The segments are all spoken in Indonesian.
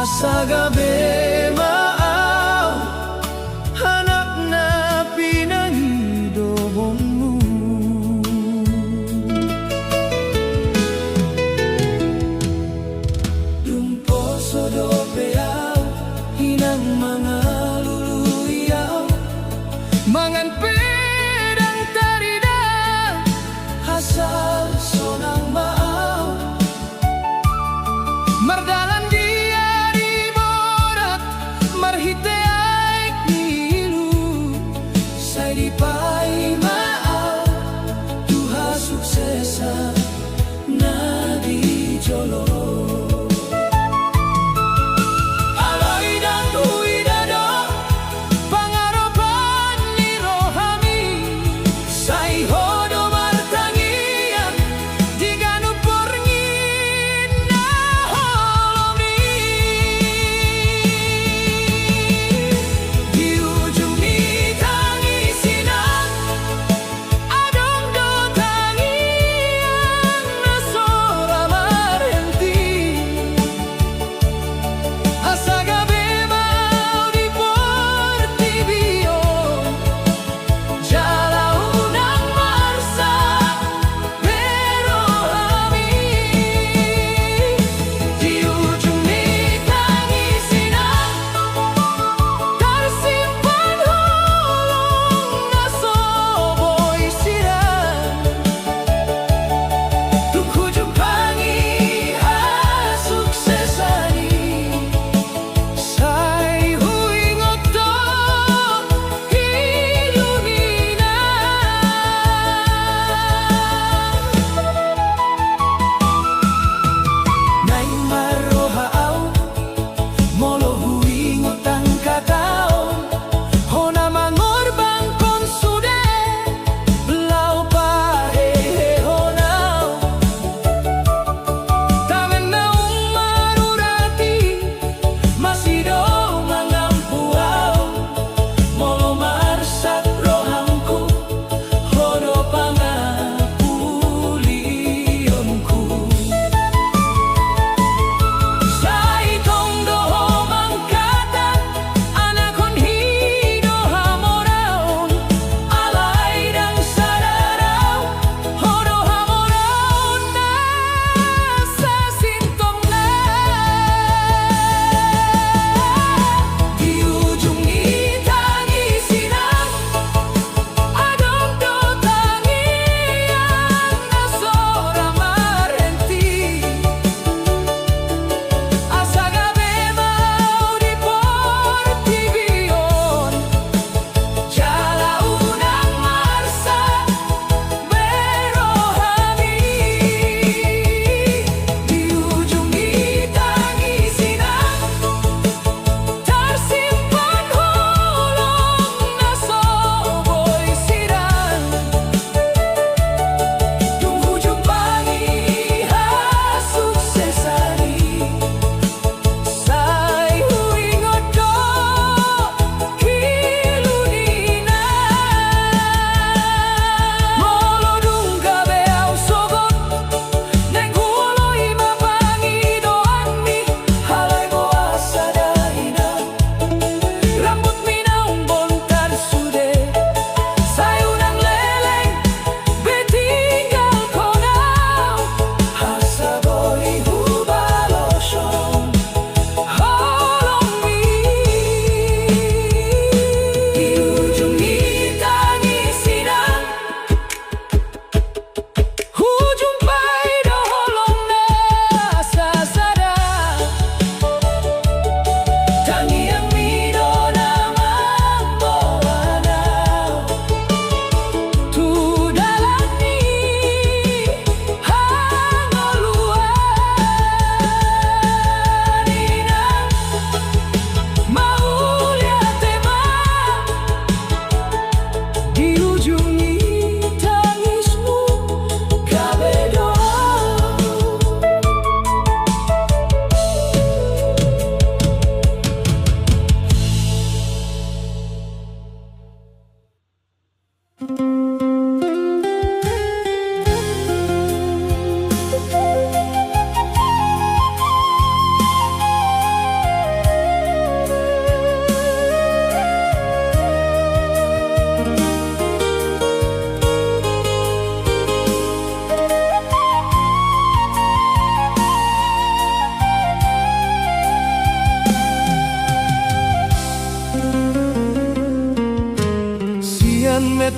sa gabi maaw, hanap na pinangidobong mo. Lumposo do peyaw, hinang mga luluyaw, mangan pedang tarida, hasal sonang maaw, mardalan di ari mora,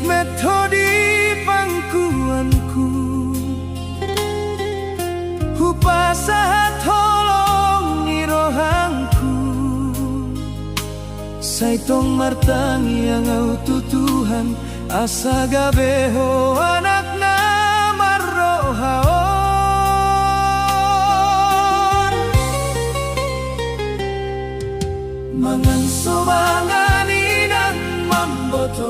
metode pangkuanku upasahat holong irohangku saitong martangi ang tutuhan asa gabeho anak na marrohaon mangan sobangan inang mamboto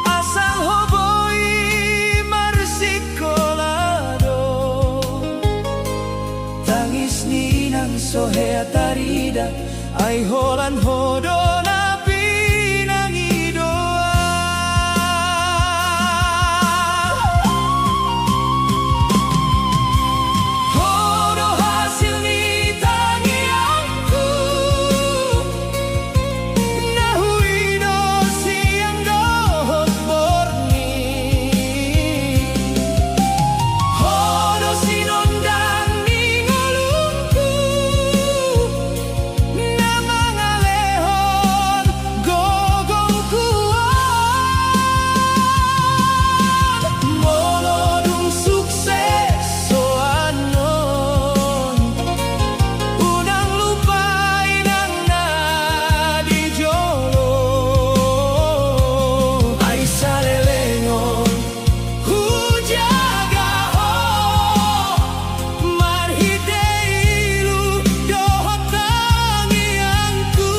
asal hoboy marsikolado tangis ninang sohea tarida ay holan hodo na pinangidoa hodo hasil ni tangianku nahuino siyang dohot borni hodo sinondang ni ngolungku na mga lehon gogong kuwan molodong sukses so anon unang lupain ang nadijolo ay sa lelengon hujaga ho marhideilu dohot tangiangku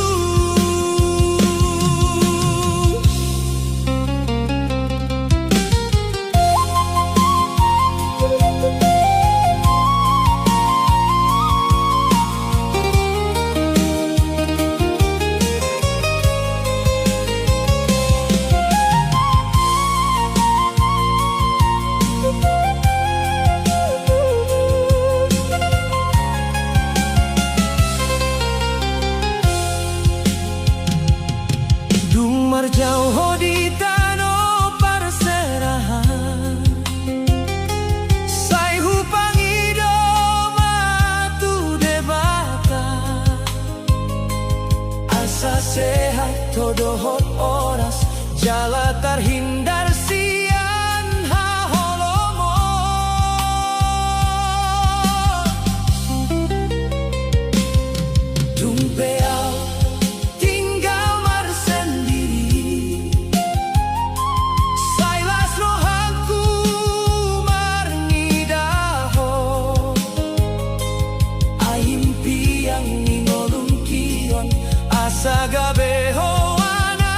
dung marjauh di tano perserahan sai hupangido matu debata asa sehat todohot oras jala terhindar sian haholomo dumpeau tinggal marsendiri sailas rohangku marngidaho aimpi yang ningolung kion asa gabeho ana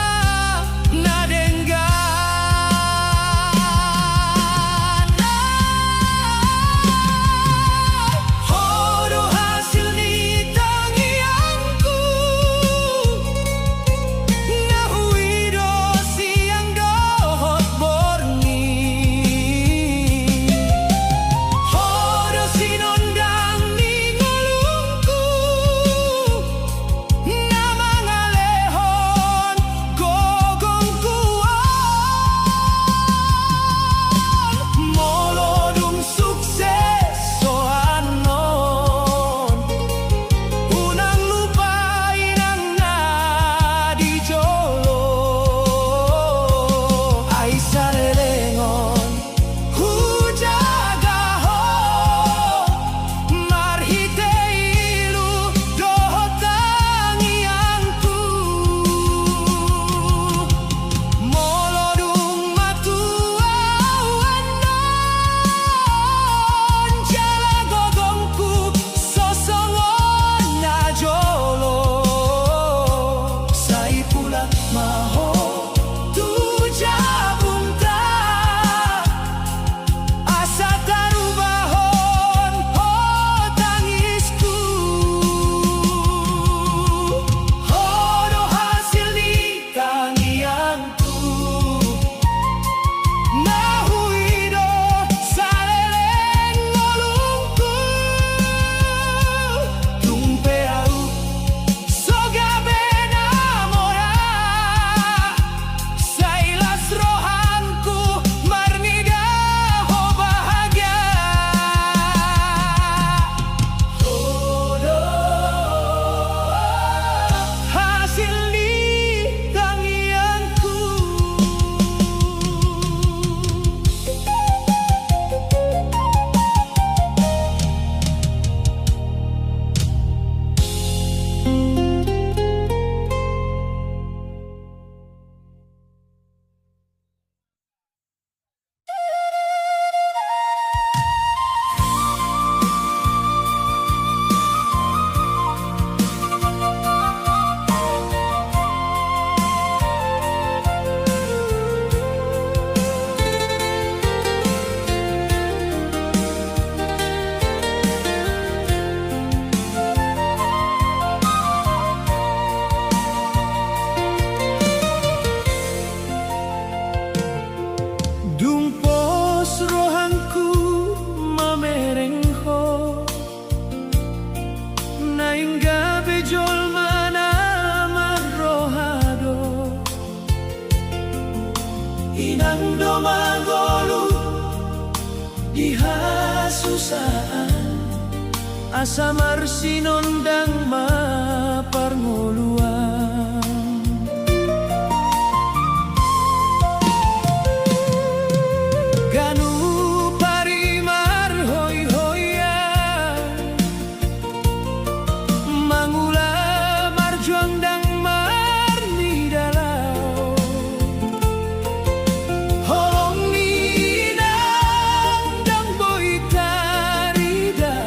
nadengga kasusahan asa marsinondang maparnguluan. Ganu parimar hoy-hoyan mangula marjuang dang marni dalau holong ninang dang boy tarida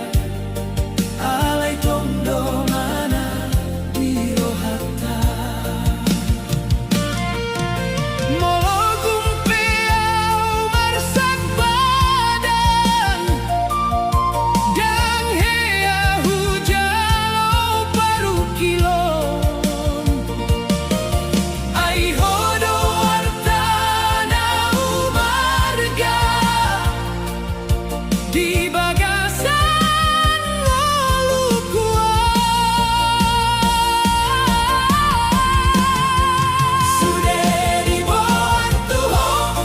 alay tondo mana di rohata mologum peau marsak badan dang hea hujalo paru kilon ai hodo wartana umarga di bagasan walukuan sudah dibuat Tuhan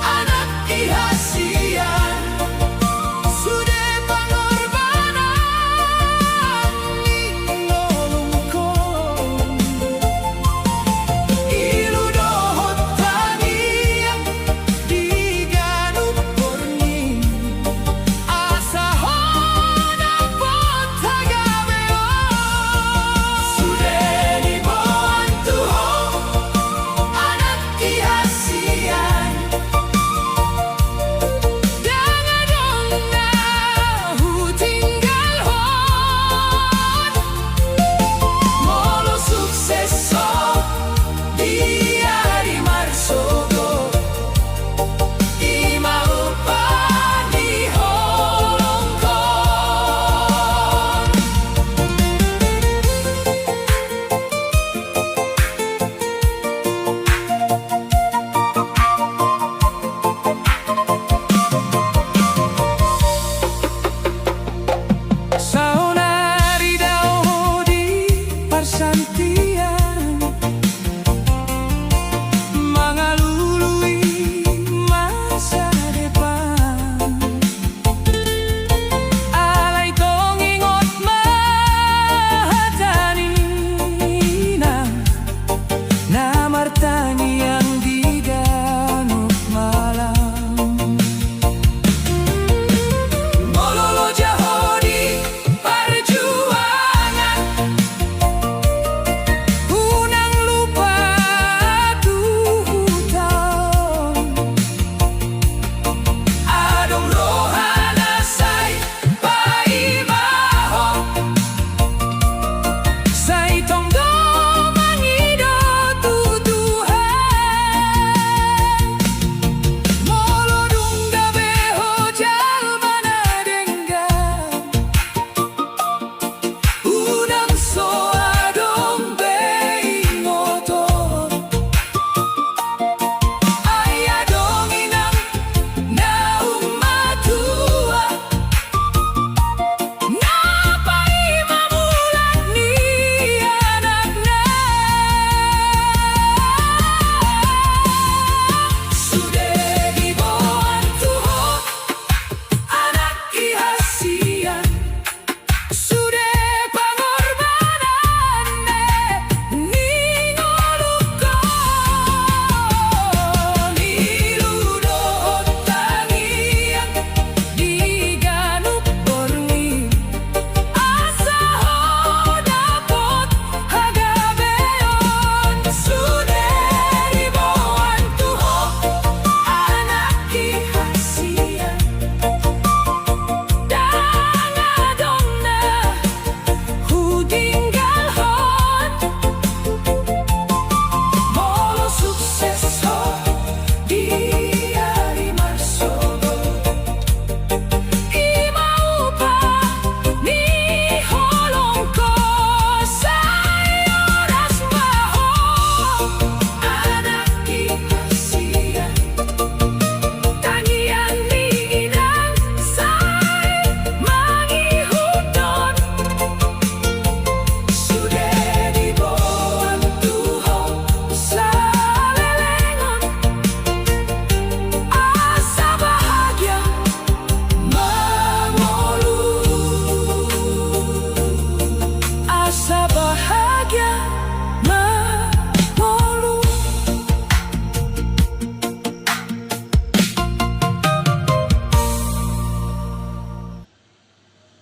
anak ihasian sudah pengorbanan ingolungkong ilu dohot tanian di ganup porni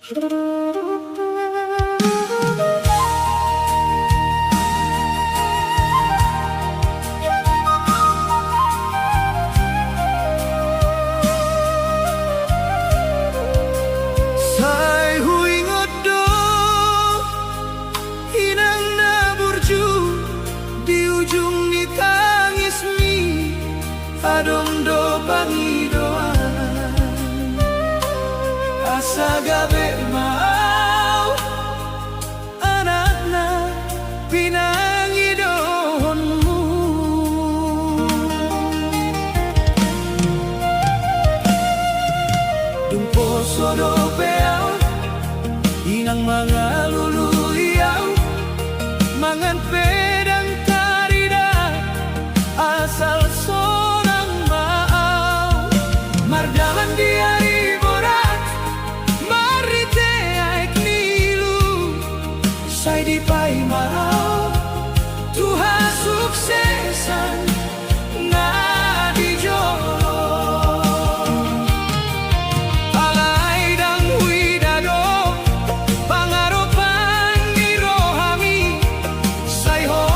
Sai hui ngodo inang na burju di ujung ni tangis mi adom do pangidoan asa gabe mau anak-na pinangidonmu dumpo sodo beau inang mga luluyaw mangan pedang tarida asal sorang maaw mardalan diari borat marite aek nilu say di pay maaw tuha suksesan nga di jolo alay dang huidado pangaropan ni rohami say ho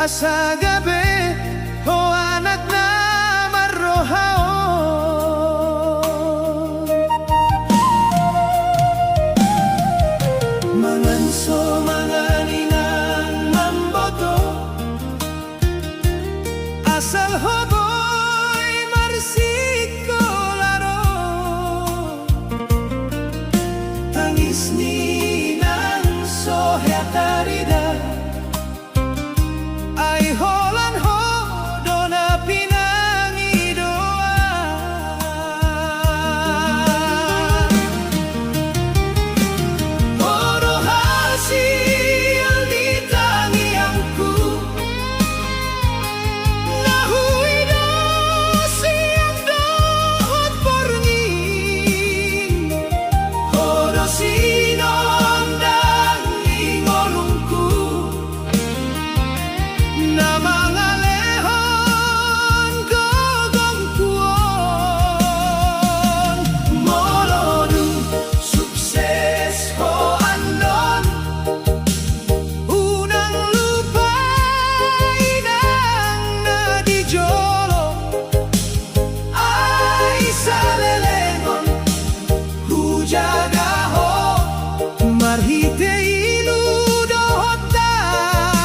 asa gabi o anak na marohaon. Manganso mga ninang mamboto, asal hoboy marsiko laro. Tangis ninang sohetarida ay holan hodo na pinangidoan. Oro hasil di tangiangku, nahuido siyang dohot porngin. Oro sinondang ingolungku na mga lehon gogong kuon. Molodong sukses ko andon, unang lupain ang nadijolo ay sa lelengon hujagaho marhite iludohot tangiangku.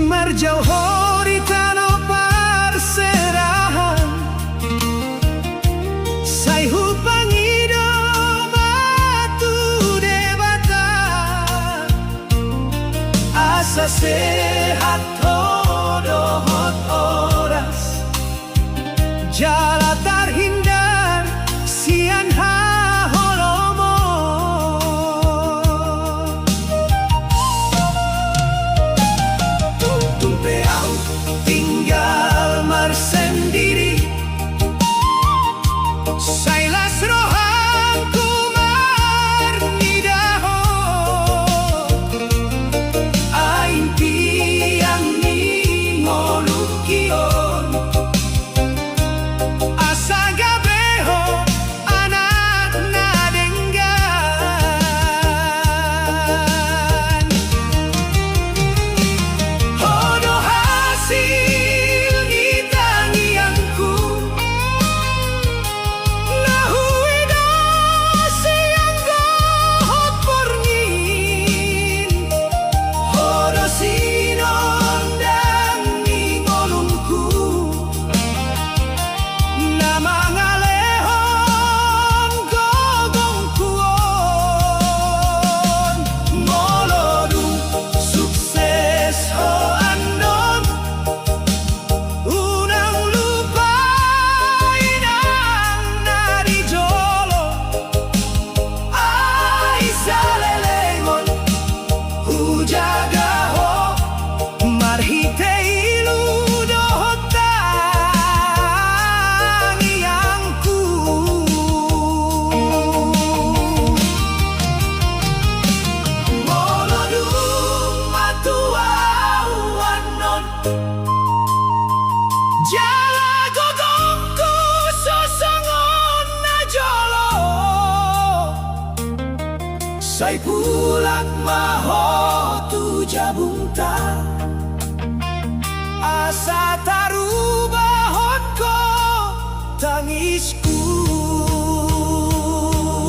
Marjau horitano parserahan, say hupangido batu debata, asa sehat hodohot oras, jala terhindar sian haholomo. Tumpeau tinggal marsendiri, sailas rohanku marnidaho, aing tiang ningolukion, asa gabeho anak nadenggan. Hodo hasil di tangiangku, nahuido siyang dohot porngin. Hodo sinondang ingolungku na mga lehon gogong kuon. Molodong sukses ho andon, unang lupain ang nadijolo ay sa lelengon hujagaho marhite iludohot tangiangku. Molodong matuau anon, jala gogongku sosongon na jolo, say pulak maho tu jabunta, asa tarubahon ko tangisku.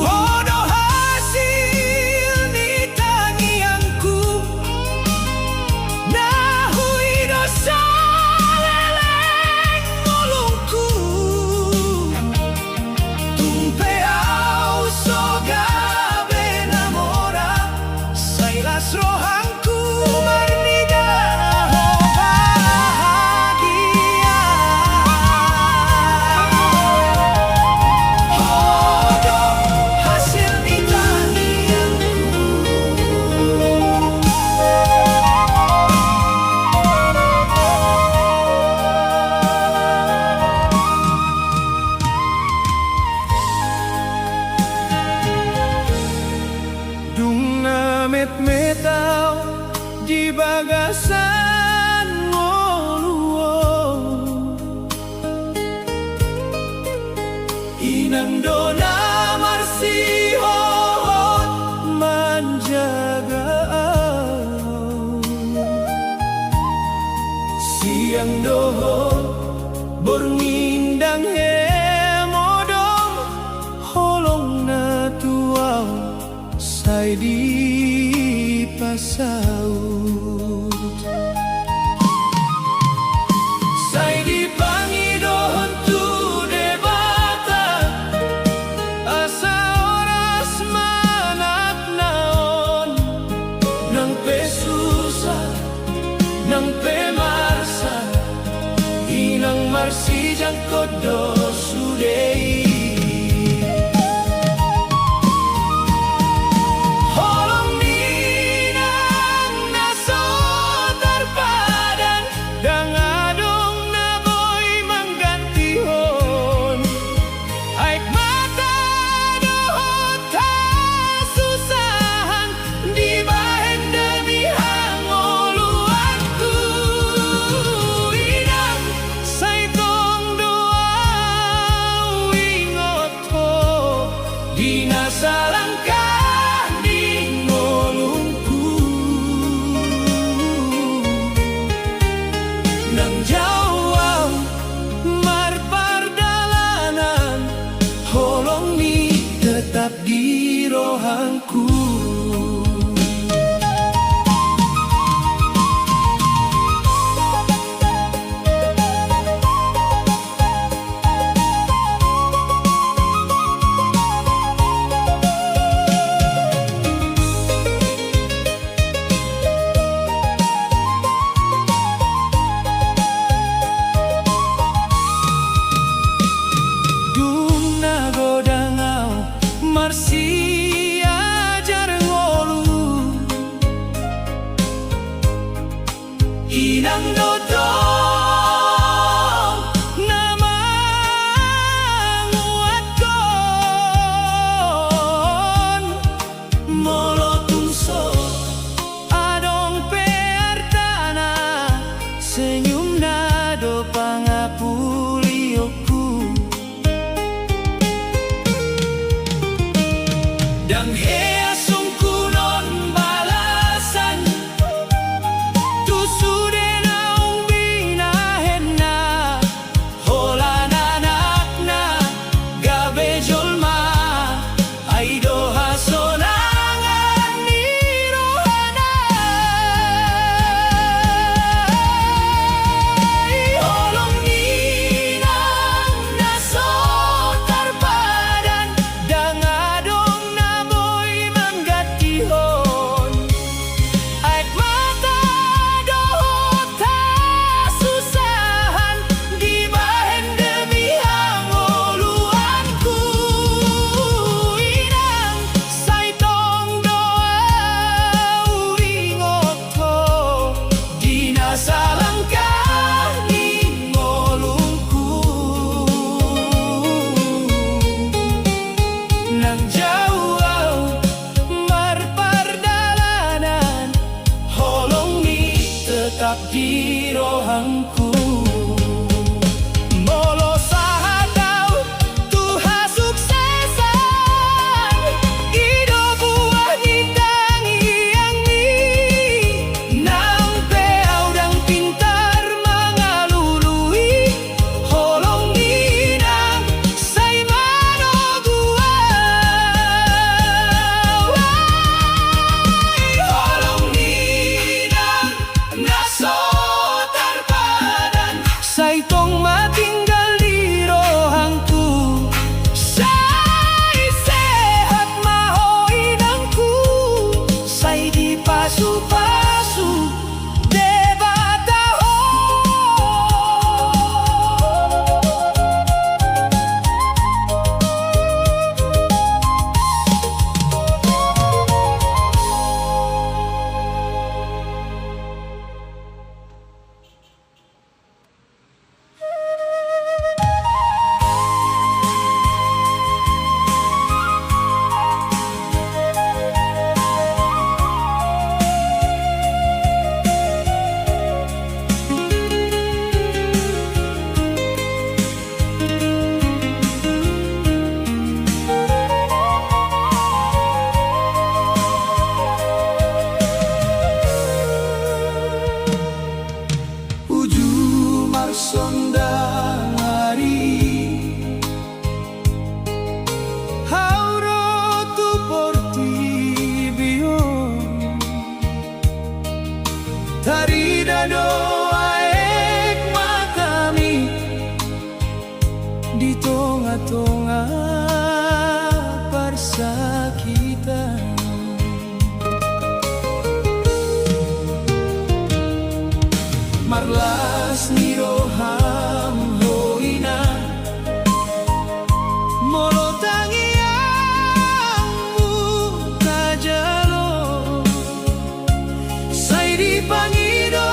Hodo hasil di tangiangku, nahuido sa leleng ngolungku. Tumpeau so gabe namora, sailas rohanku marnidaho bahagia. Hodo hasil di tangiangku. metau di bagasan ngoluo inang dona marsiho menjaga siang doho berngindang hemodong holong na tuaw say di pasaut say di pangidohon tu debata asa oras manak naon nang pesusah nang pemarsa inang marsijang kodo sudei salangkah di ngolungku nang jauh marpardalanan holong ni tetap di rohangku. Marsi ajar ngolu inang dodong nama nguatkon molo tungso adong peartana senyum nado pangapulioku dan heasung kunon balasan tu sude naung binahenna holan anakna gabe jolma aido hasonangan ni rohana holong ninang nasotar padan dangadong tetap di rohangku. Molo sahadau tuha suksesan ido buah nitang yang ni nang peau dang pintar mengalului holong ninang say mano gua holong ninang nasotar padan say tong matinggal di rohangku say sehat mahoinangku say di pasu-pasu debataho Tari dado aek makami di tengah-tengah persakitan. Marlas ni roham hoina molo tangiangmu tajalo say di pangido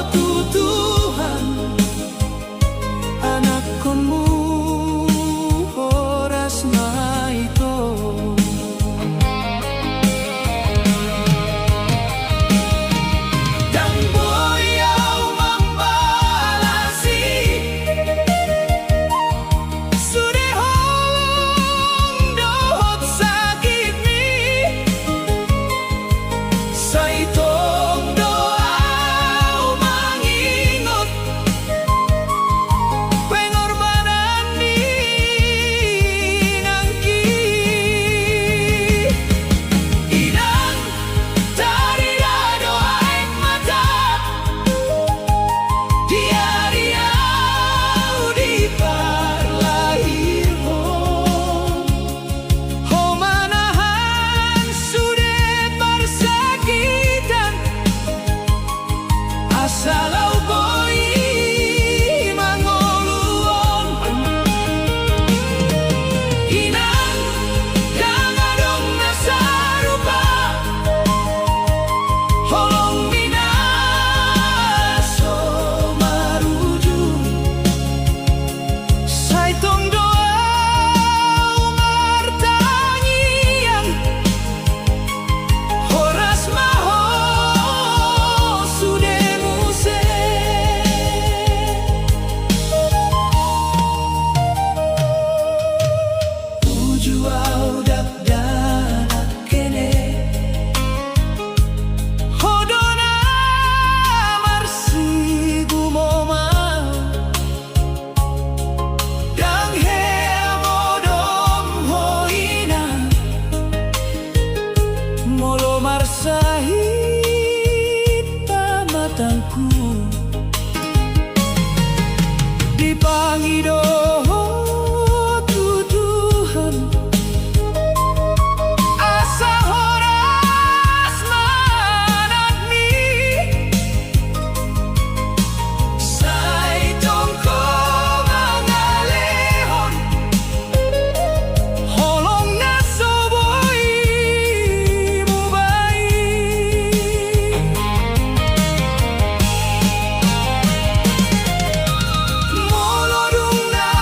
tutuhan anak konmu oras na ito. Salau boy mangoluon inang kang adong nasarupa holong minaso maruju say tong doa umar tangiang horas maho sude sahit matangku di pangido tutuhan asa horas manadmi say tongko mangalehon holong nasoboy molodung na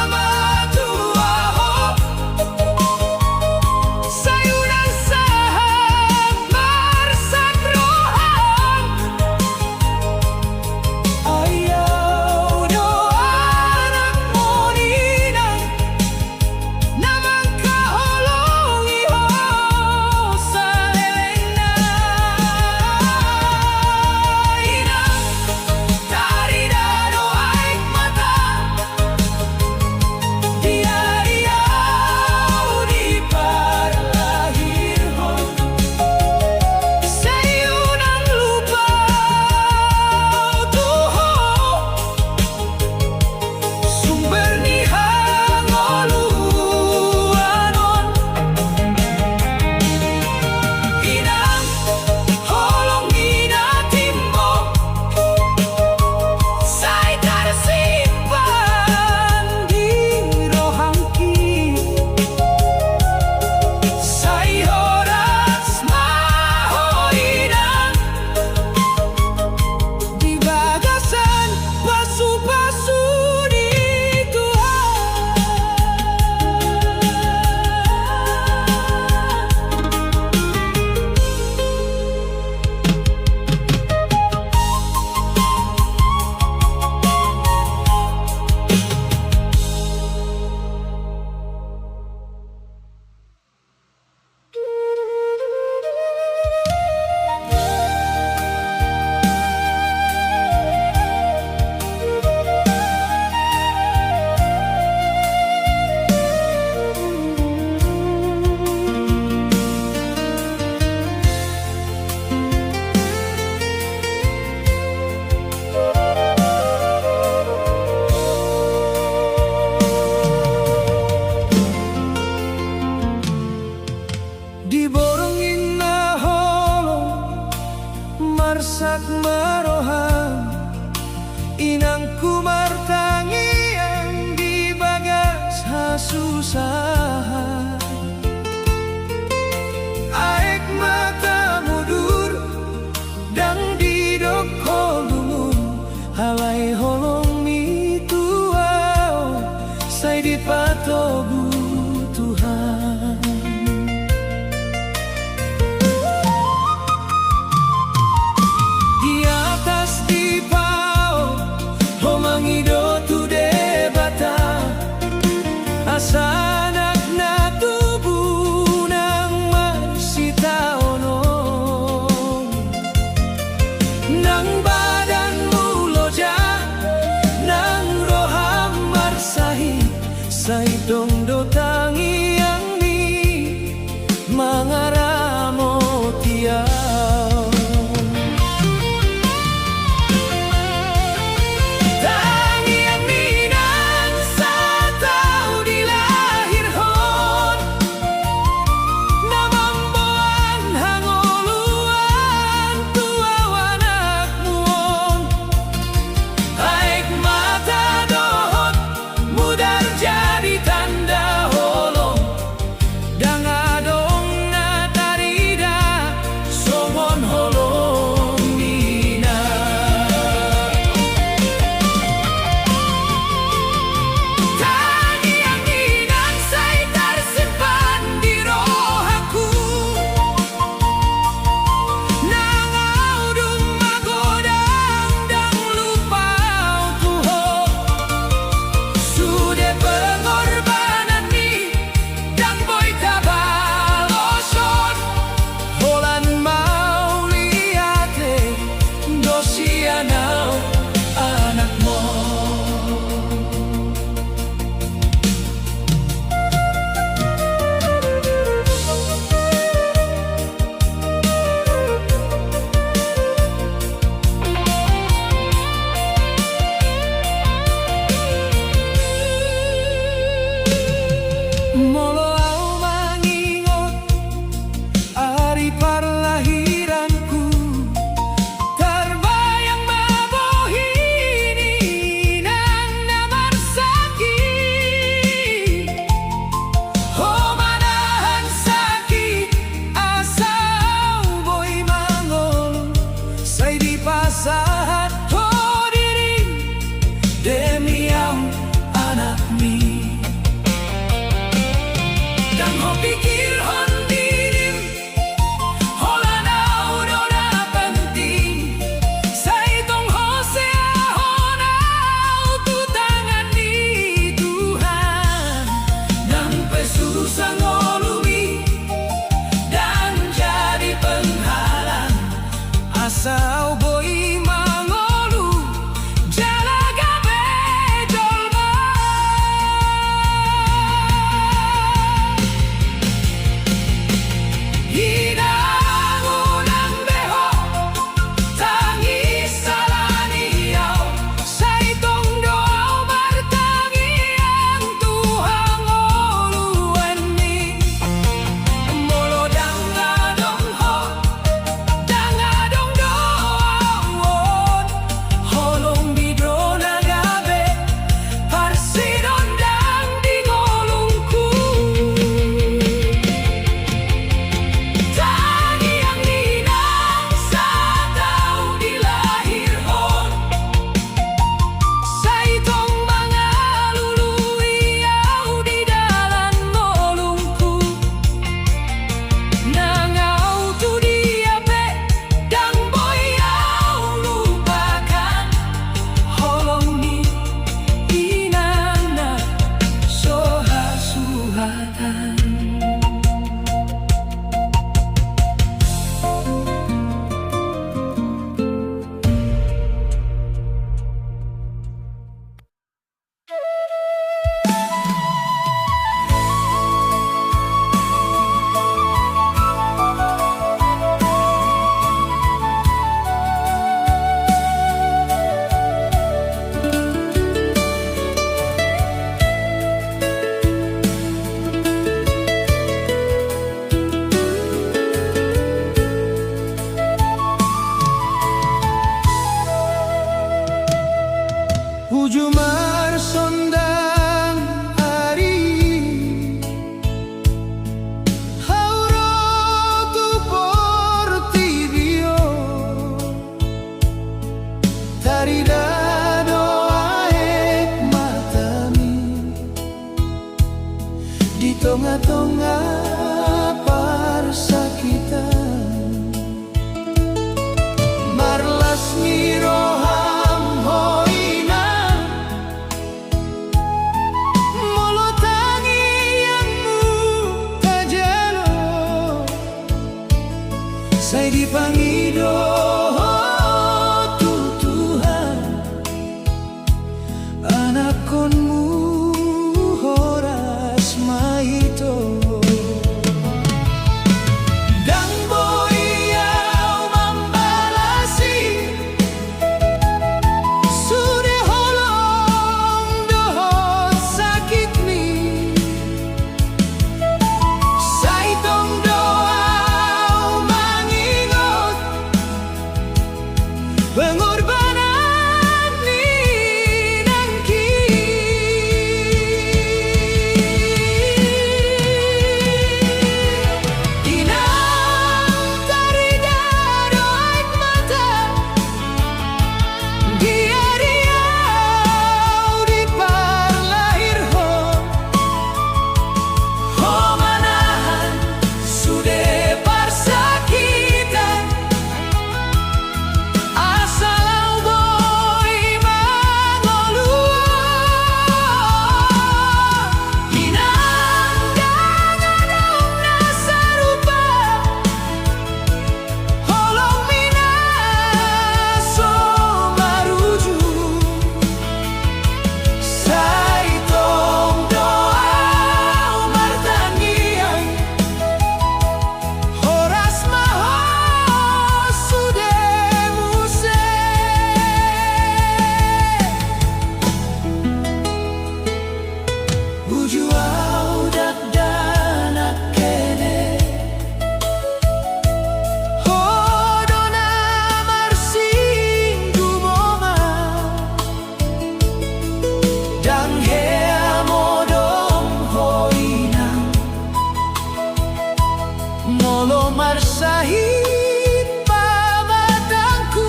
marsak marohang inang kumartangi yang dibagas hasusahan aek mata mudur dang didok holumum halai holong mituau say dipatobu Tuhan. Di atas dipau homangido tu debata asanak na tubuh nang marsita onong nang badan muloja nang roham marsahi saitong dotangi yang ni mangaramo tiao tangi yang ni nang sa tau dilahir hon namamboan hangoluan tuaw anak muon aek mata dohot mudar jadi tanda holong dang adong na tarida somon holong nina tangi yang ninang say tersimpan di rohaku nang audung magodang dang lupau tuho sudah pengorbanan ni dang boy kabaloson holan mau liate dosianau anak mo molo au mangingot ari parlahiranku terbayang mabohini nang namarsaki homanahan sakit asau boy mangol say dipasahat ho diri demi au anak mi dang ho pikir hon dirim holanau dona penting say tong ho sea honau tu tangan di Tuhan dang pesusah ngolumi dan jadi penghalang asau boy mangolu jalaga bejolma hinang unang beho tangi salaniau say tong doau martangi ang Tuhan oluan ni molo dang adong ho dang adong do Sai dipangido tu Tuhan anak konmu horas maito dan boyau membalasi sudah holong dohot sakit mi sai tong pengorbanan ni nangki inang tarida doaik mata dia riau di parlahir ho manahan sudah parsakitan Molo marsahit pamatangku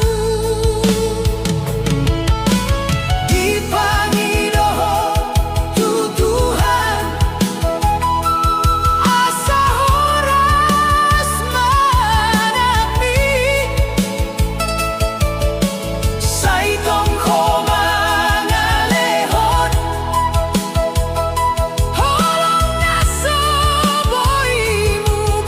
dipangido tu Tuhan asa horas manakmi sai tong mangalehon holong naso boymu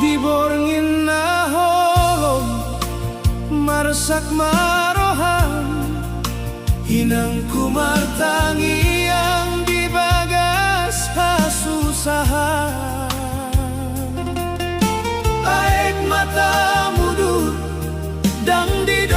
diborngin na holong marsak marohan hinang kumartangi yang dibagas hasusahan aek mata mudur dang di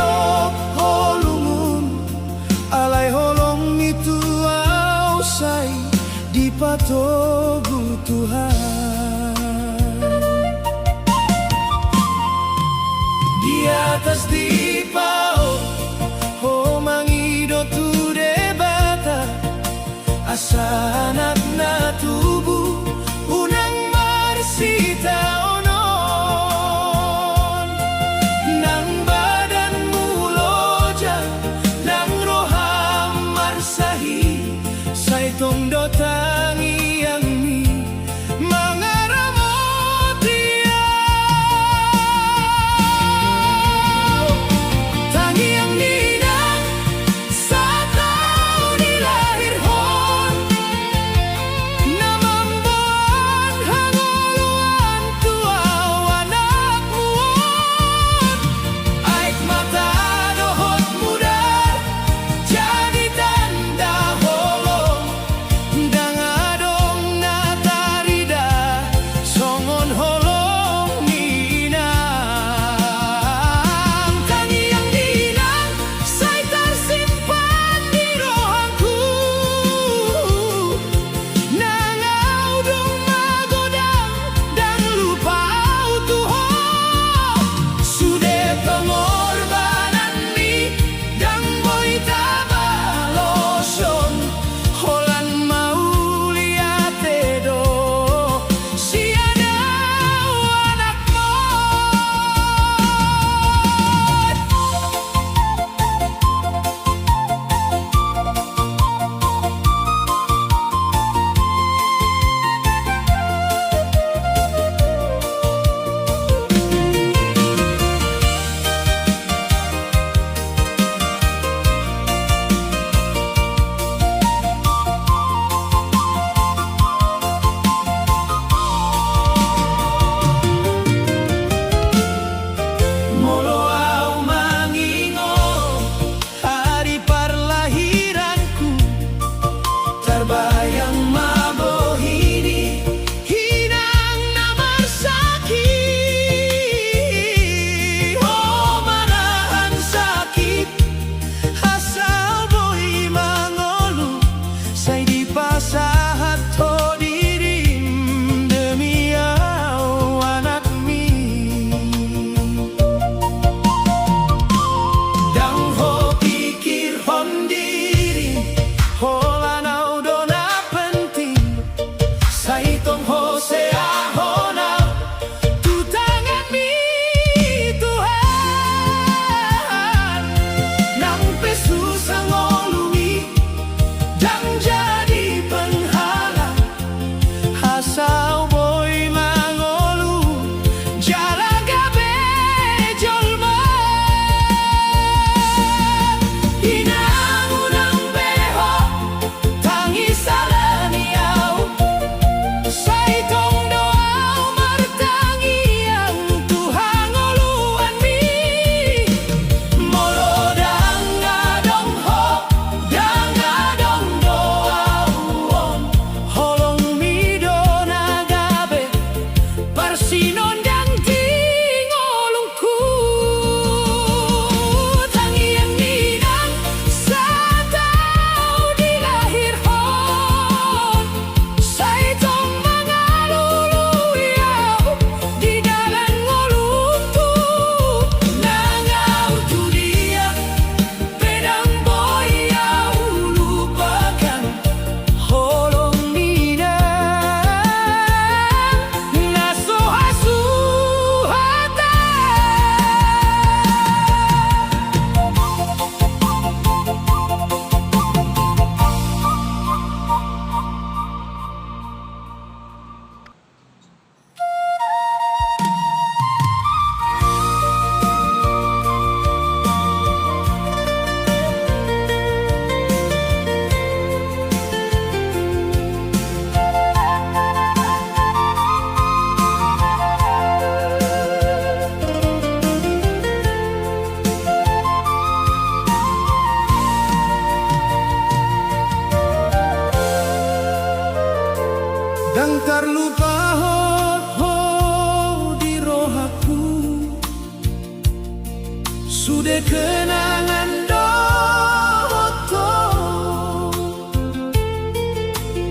kenangan doto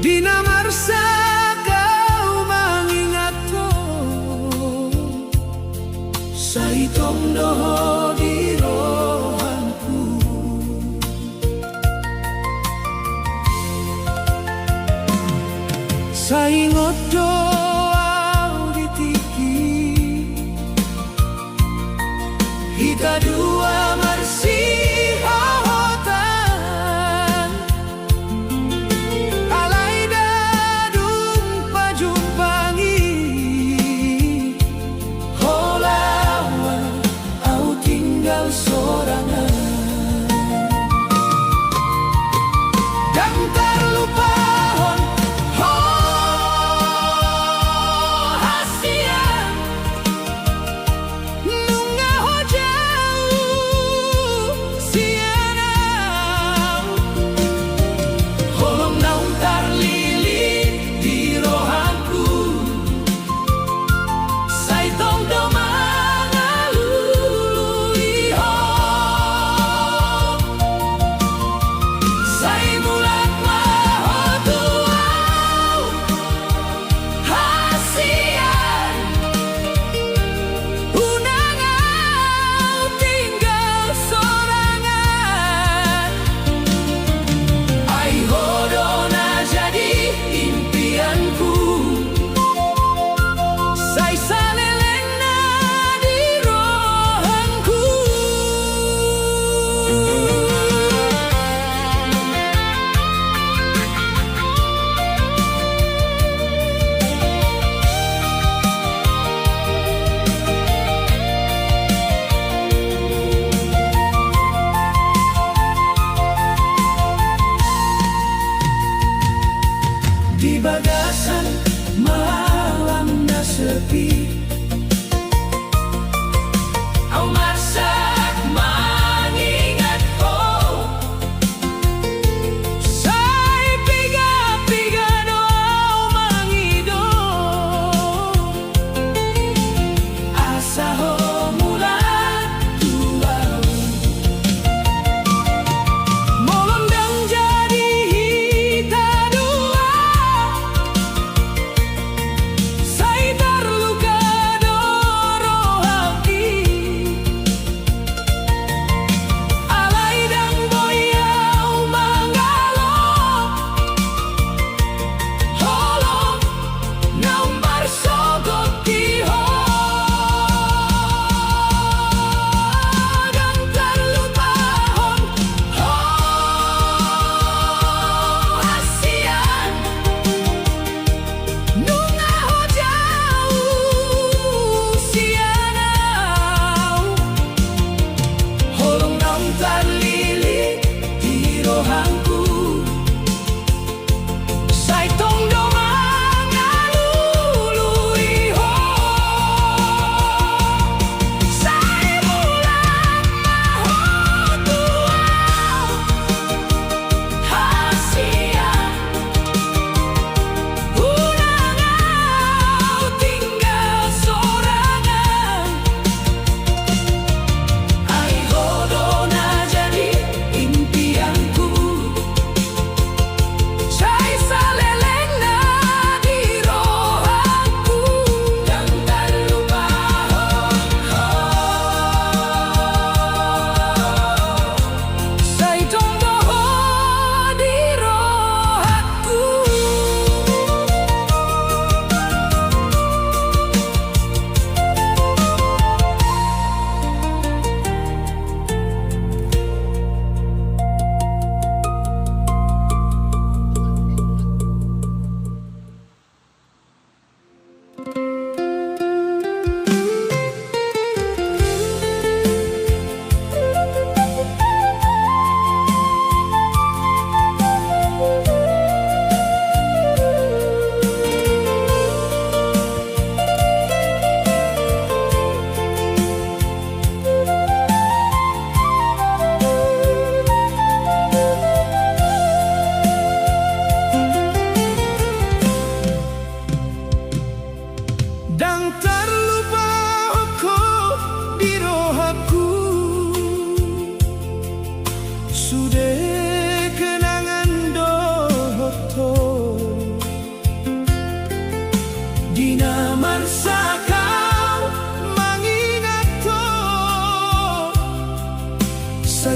Dina marsa kau mengingatku Saitong doho di rohanku Saingot doa di tiki Kita dua masih hotan Alai dadung pajumpangi Holawa au tinggal sorangan Dan terlupahon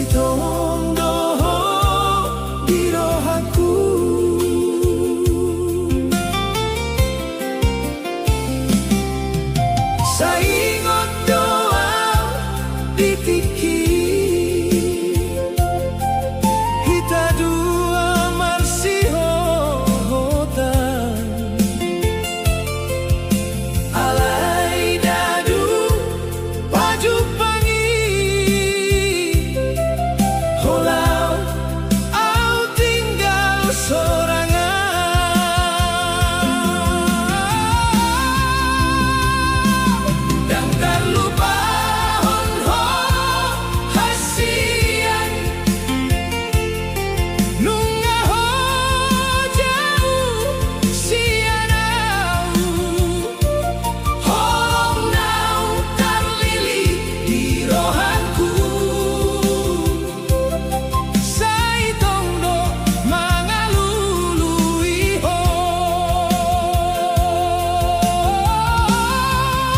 Saitong doho di rohaku, saingot doa ditiki, kita dua marsihotan alai dadu baju pangi holau au tinggal sorangan dan terlupa honho hasian nunga ho jauh sianau holong nau terlili di rohanku, saitong do mangalului ho,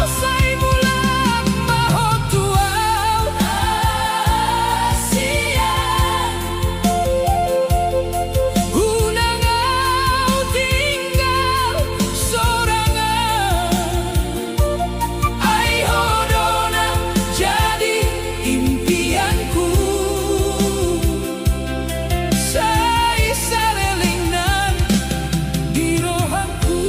sai mulak mahotuau hasian hunangau tinggal sorangan, ai hodona jadi impianku, sai salelingnan di rohanku.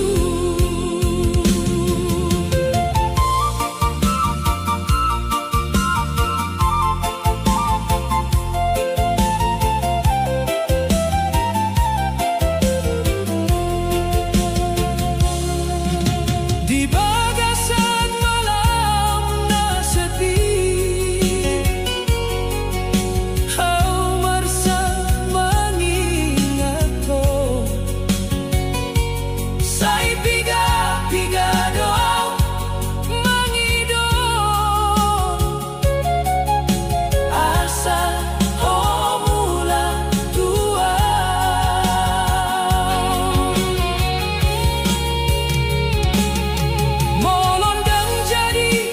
Di bagasan malam na sedih, kau merasa mengingatku, sai piga doa mengidong asa homula tua. Molondang jadi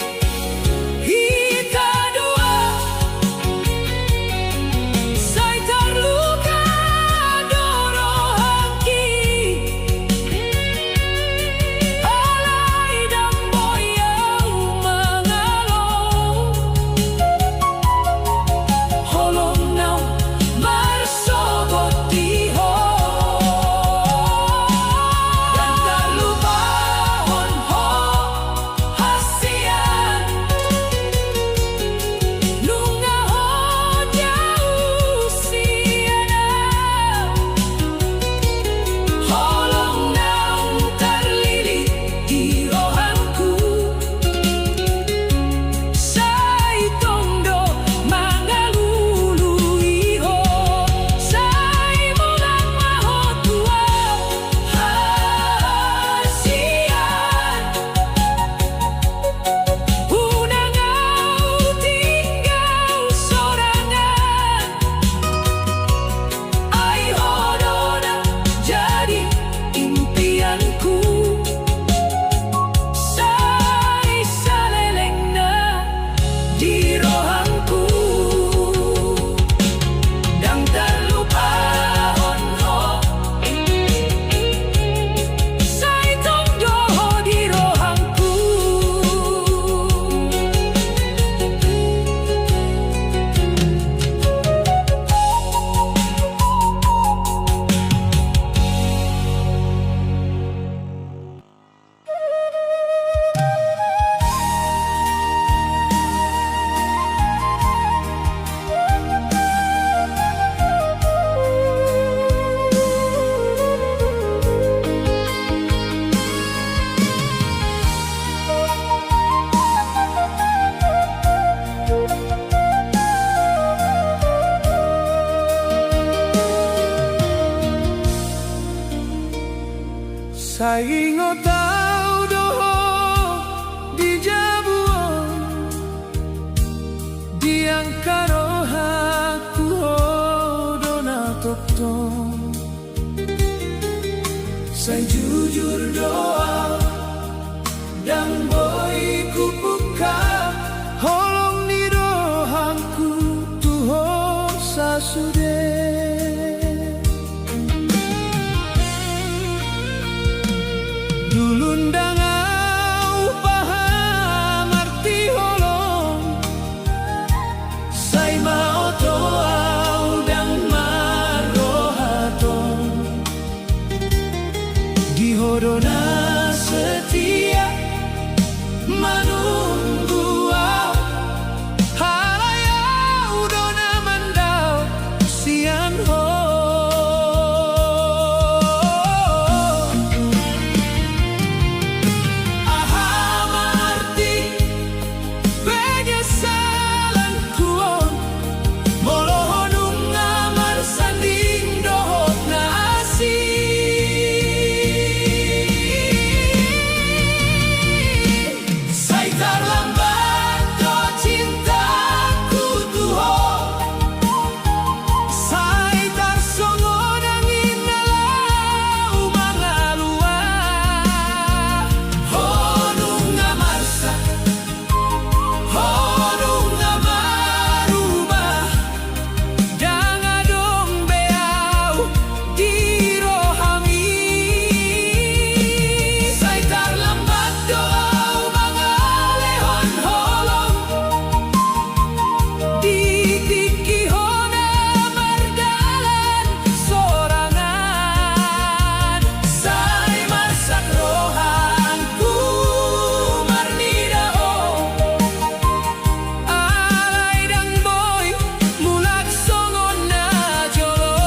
kita dua, sai terluka dorohaki, alai dan boyau mengalung, holong nau marsogoti ho, dan terlupa honho hasian nunga ho jauh sianau holong nau terlilit di rohanku, saitong do mangalului ho, sai mulak mahotuau hasian hunangau tinggal sorangan, ai hodona jadi impianku, sai salelengna di rohanku, dan terlupa honho saitong doho di rohanku. Saingot tau doho di jabuan, diangkat rohaku hodona toktong, sai jujur doa dan boy ku buka holong ni rohanku tuho. masa sudah dulundang au paham arti holong sai maoto au dang marohaton dihodona setia manunggu au halayau dona mandau sian ho ahamarti penyesalan kuon molohonung ngamar sanding dohok nasi sai terlambat do cintaku tuho sai tarsongon angin nalau mangalua honung ngamarsa honung ngamarubah dangadong beau dirohami sai terlambat doau mangalehon holong ditikihona mardalan sorangan sai marsak rohanku marnidao alai dang boy mulak songon na jolo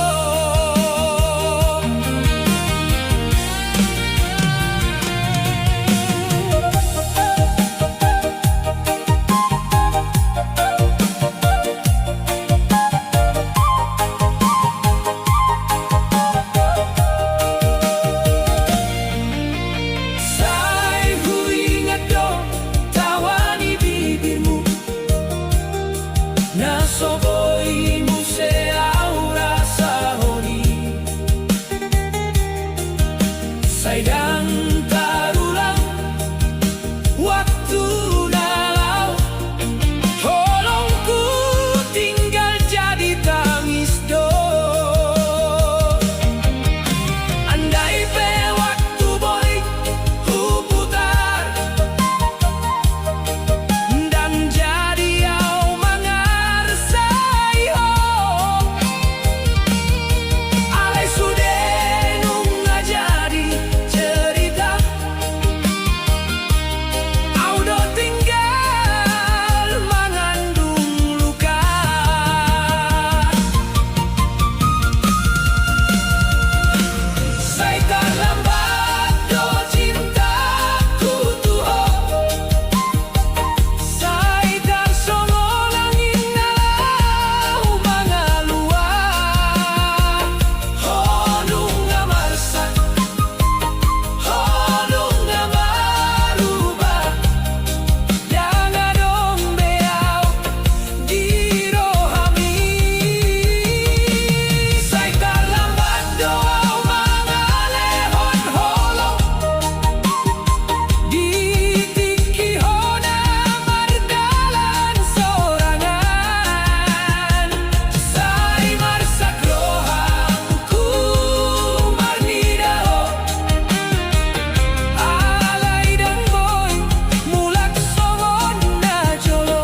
sai hu ingat do tawani bibirmu na soboimu se aura sahoni sai dang tarulang waktu nalau tolongku tinggal jadi tangis do andai pe waktu boy ku putar dan jadi au mangar sayo alai sudah nunga jadi cerita au do tinggal mengandung luka sai terlambat do cintaku tuho sai tarsongon angin nalau mangalua honung ngamarsa honung ngamarubah dangadong beau dirohami sai terlambat doau mangalehon holong ditikihona mardalan sorangan sai marsak rohanku marnidao alai dang boy mulak songon na jolo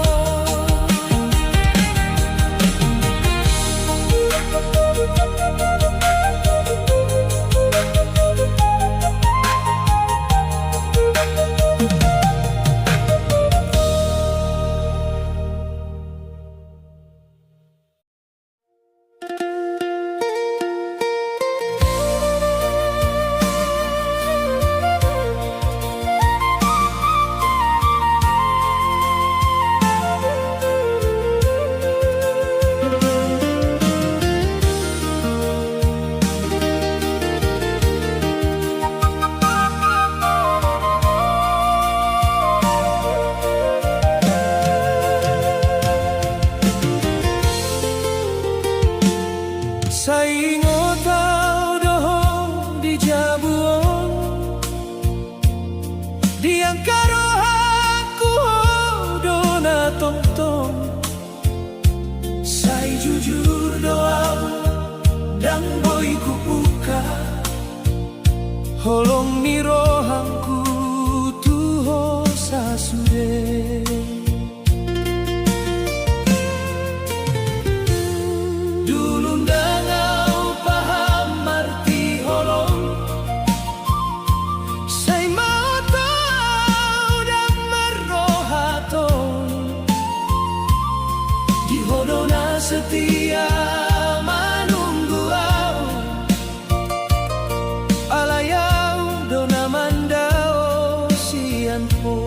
sai ngotau dohong di jabuon diangkaro aku dona tong tong sai jujur Holong ni rohangku tuho sasude. Dulu dangau paham arti holong, say mau tau dan merohaton. Di hodona setia manunggu au, alayau dona mandao sian po.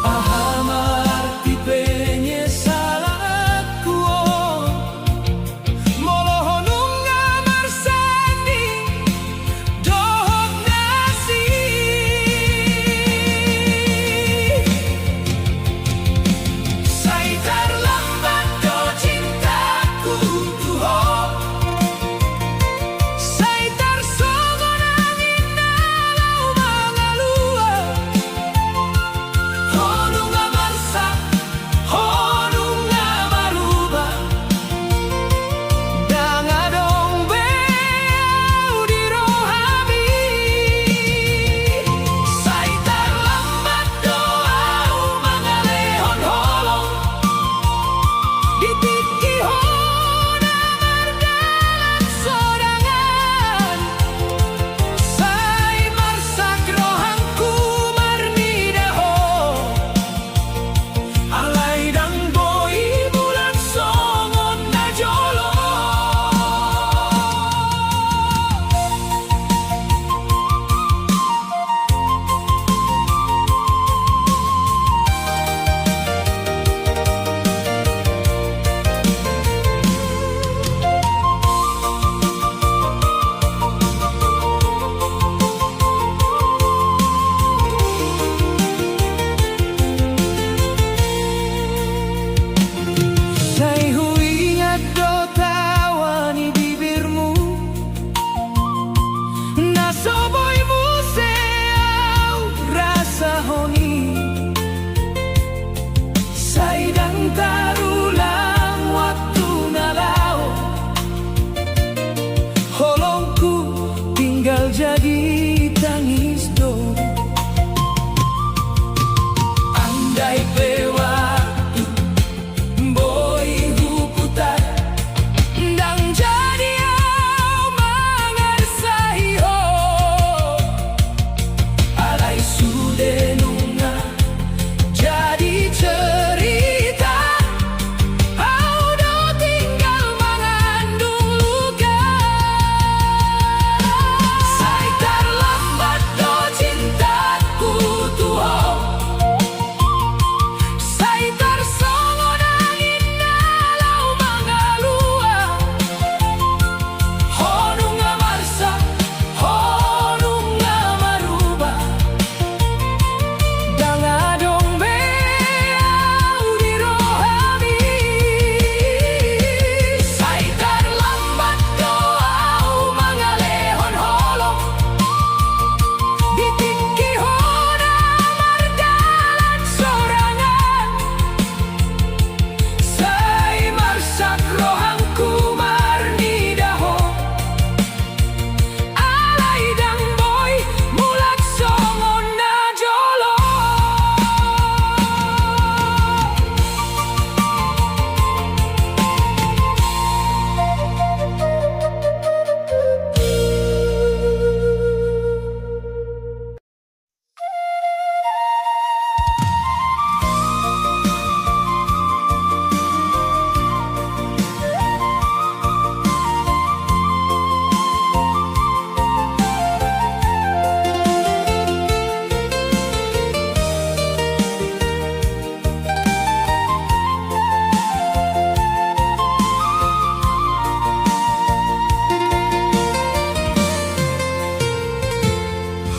Paham arti penyesalan aku, molohon ngamar sandi dohok nasi. Say terlambat do cintaku tuho, say tersongon angin dalau mangalua. Honung amarsa, honung amaruba, dangadong beau di rohami. Say terlambat doau mangalehon holong, ditiki hona mardalan sorangan. Say marsak rohangku marnidaho, alay dang boy bulan songon na jolo. Say huingat do tawani bibirmu, nasoboymu seau rasa honi. Say dang tarulang waktu nalau, holongku tinggal jadi tangis do. Andai waktu boy huputar, ndang jadi au mangarsahi ho. Alai sude nunga jadi cerita, au do tinggal mengandung luka. Say terlambat do cintaku tuho, say tersongon angin dalau mangalua. Honung amarsa, honung amaruba, dangadong beau di rohami. Say terlambat doau mangalehon holong, ditiki hona mardalan sorangan. Say marsak rohangku marnidaho, alay dang boy mulak songon na jolo.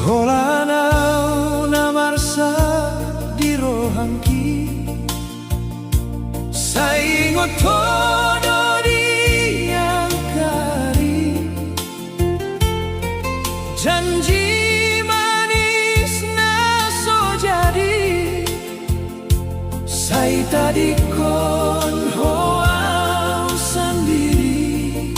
Holanau namarsa di rohangki, saingot todo diangkari. Janji manis na so jadi, say tadi kon hoau sendiri.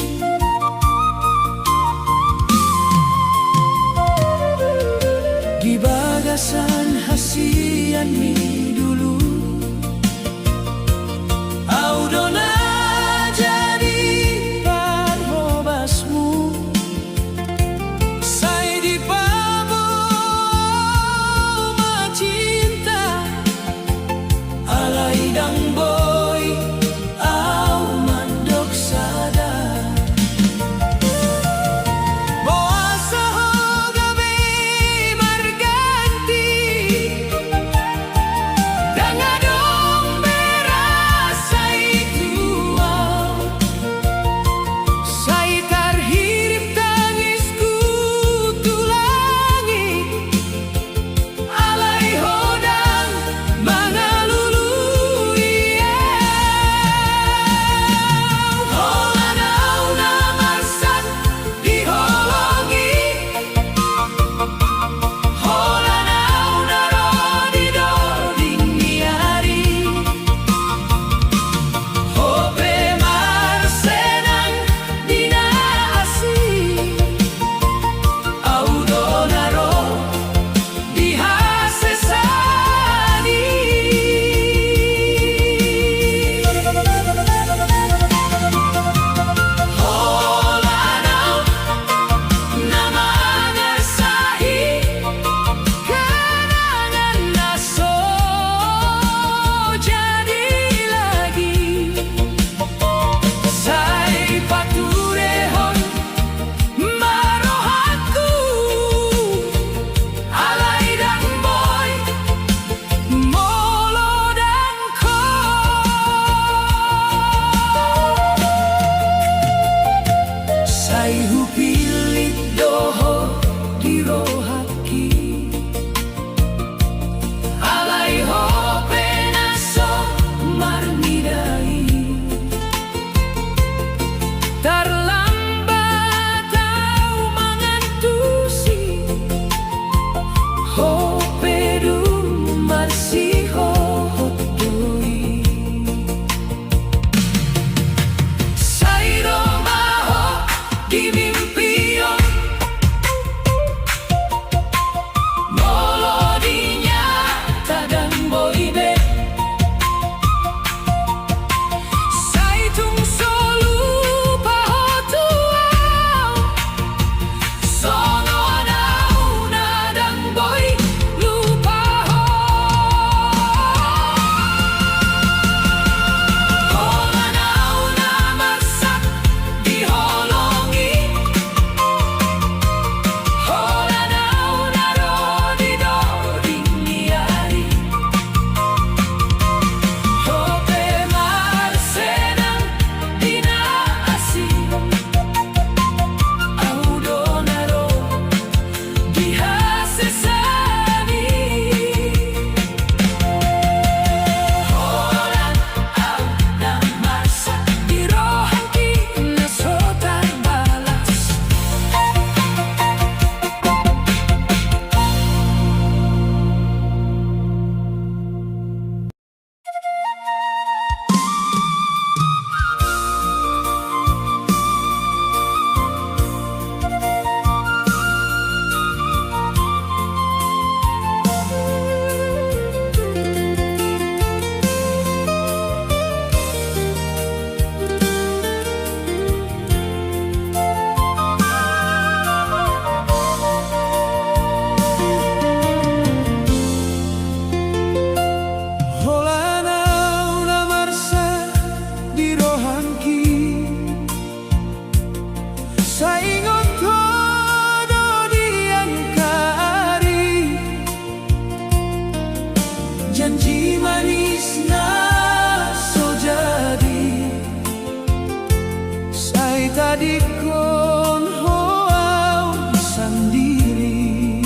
sadikon hoau sandiri.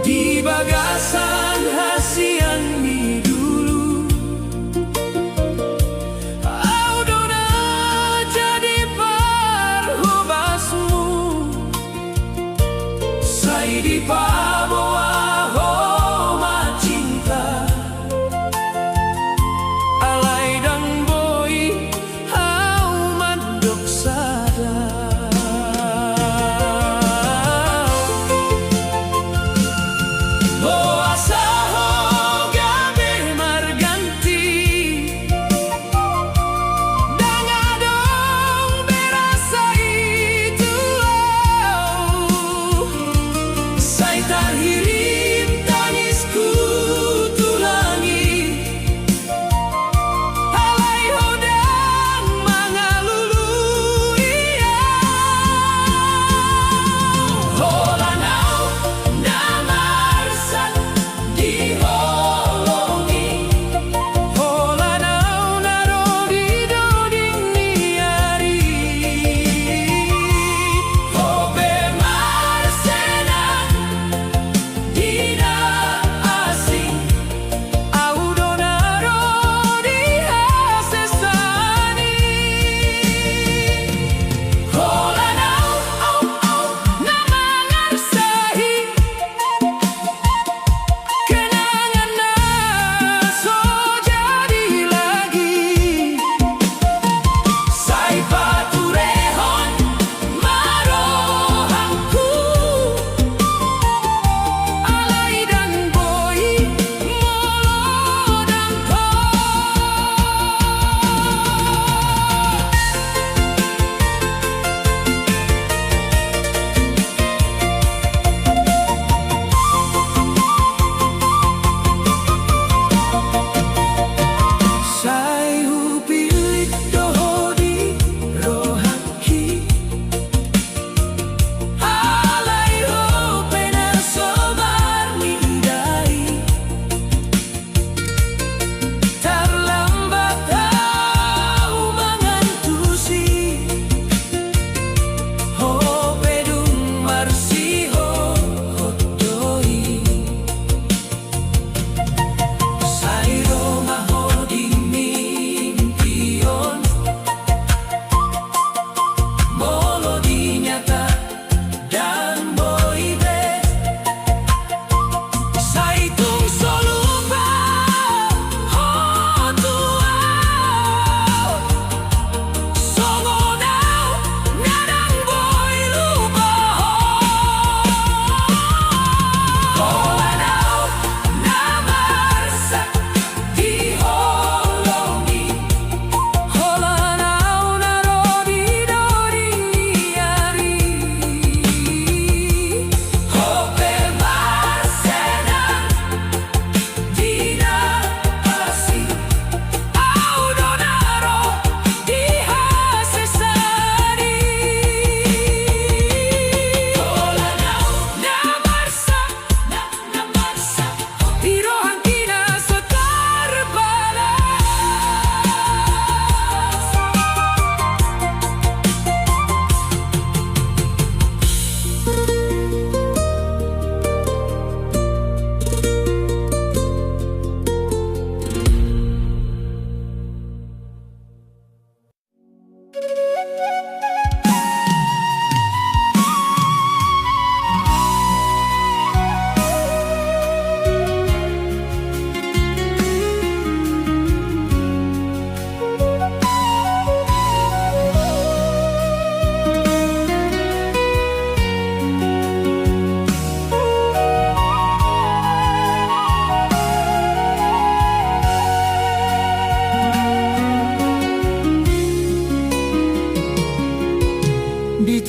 Di bagasan hasian mi dulu, au dona jadi parhubasmu. Sai di pabawa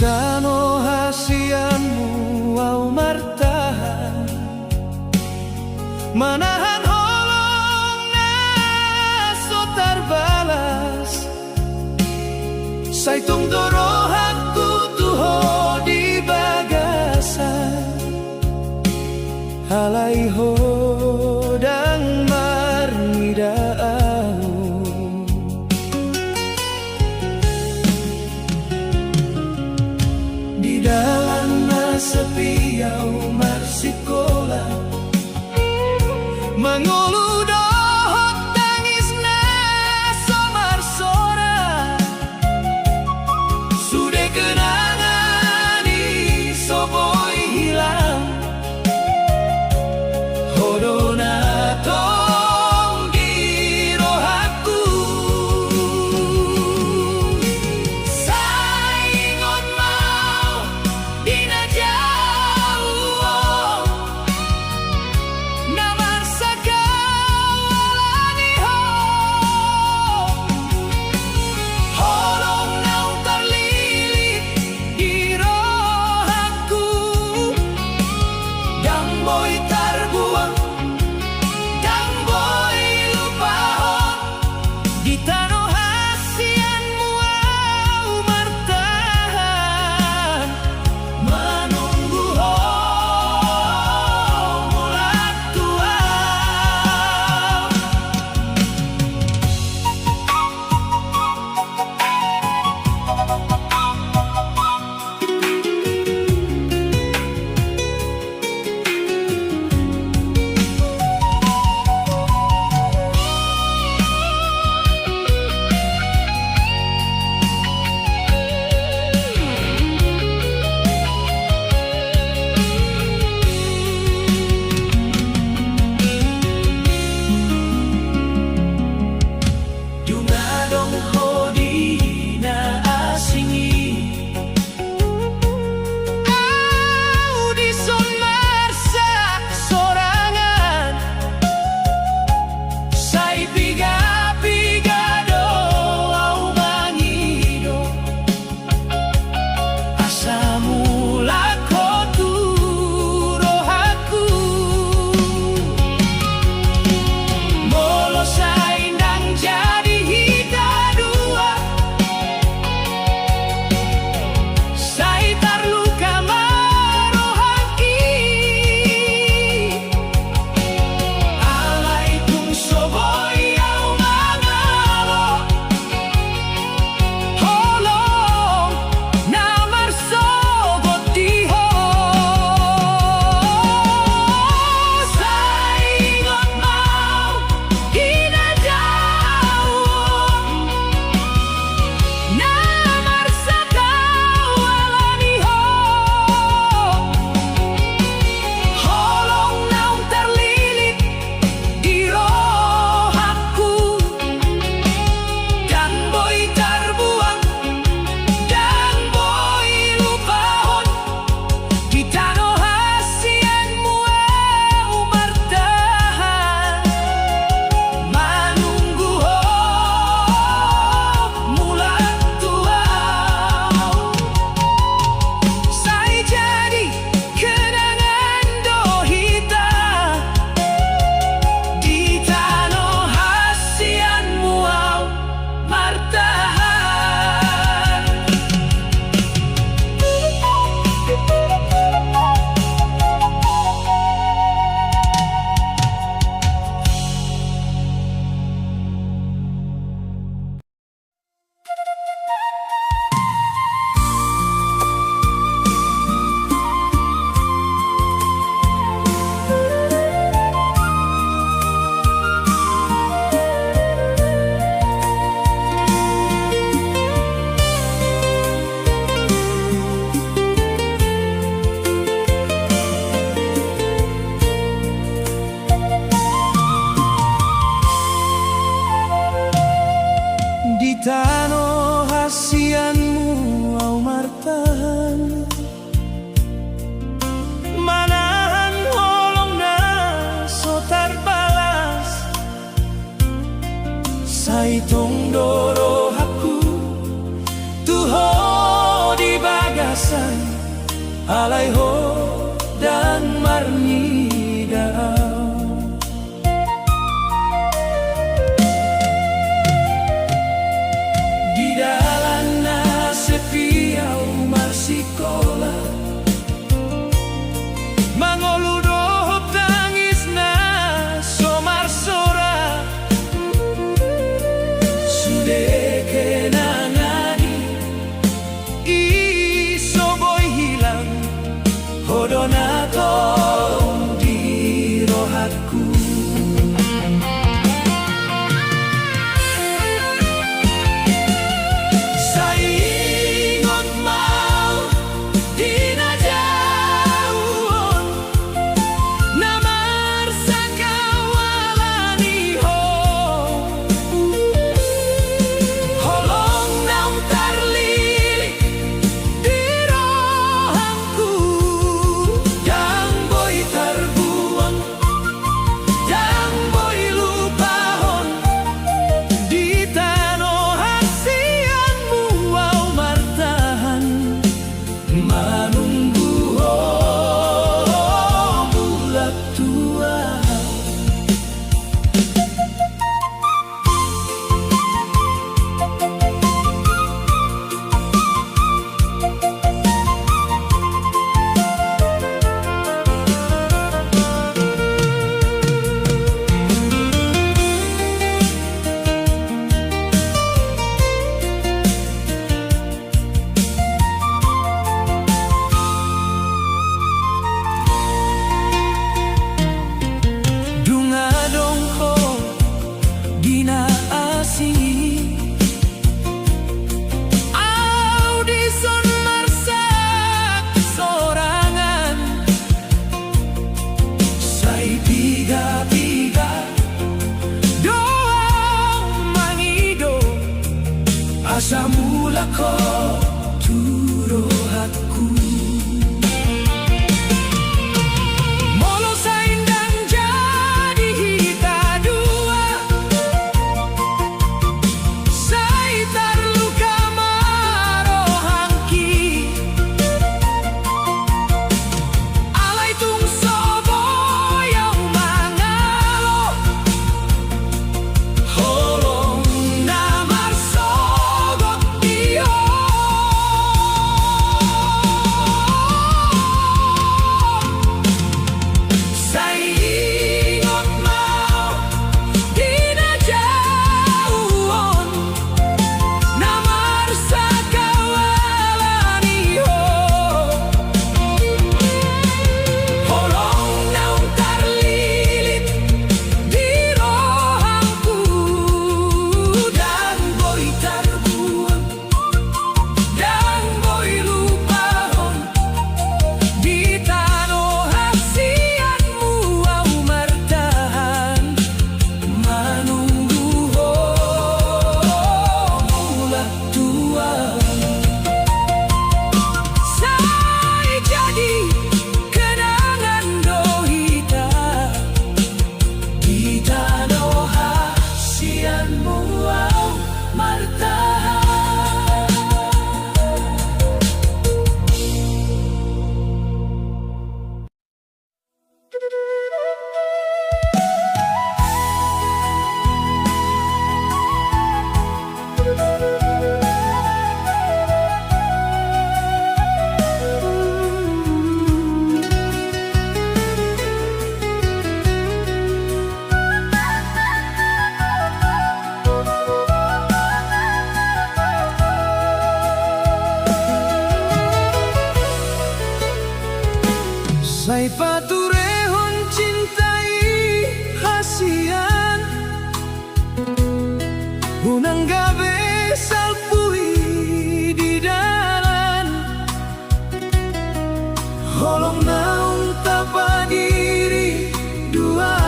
Tano hasianmu au martahan manahan holong naso tarbalas saitung dorohakku tuho di bagasan halai hodang marmidau Saitong doro aku tuho di bagasan alay ho dan marnidao. Di dalam na sepiau marsikola mangoludohop tangis na somar sora sude kenangani iso boy hilang hodona tong di rohatku. Saingot mau dinajauon namar sakawalani ho holong naung tarlilik di rohangku yang boy tarbuang yang boy lupahon di tano hasianmu au martahan manunggu ho bulat tua. Dungadong ko ginaasingi audison marsak sorangan say piga-piga doang mangido asa mula ko turohatku. Molo sa indang jadi hita dua say tarluka marohangki alay tung soboyaw mangalo holong na marsogot iyo. Saingot mau dinajauon namar sakawalani ho holong naung tarlilit di rohangku dan boy tarbuang dan boy lupahon di tano hasianmu au martahan manunggu ho bulat tua. Say jadi kenangan dohita di tano hasianmu au martahan. Say paturehon cintai hasian unang gabe salpui di dalan holong naung tapadiri dua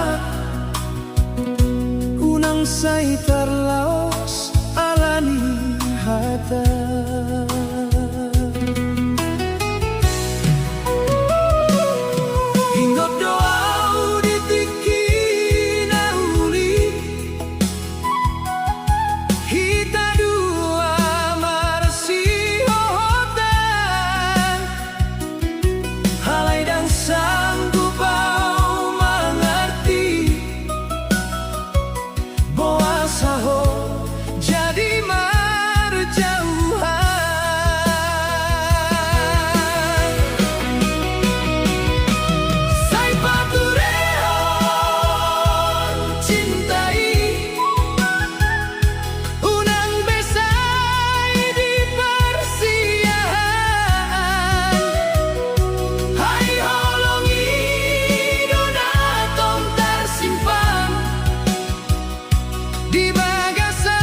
unang say tarlaos alani hata. Ingot doa di tiki na uli cintai. Unang besai di persiahan. Hai holongi dona tong tersimpan di bagasan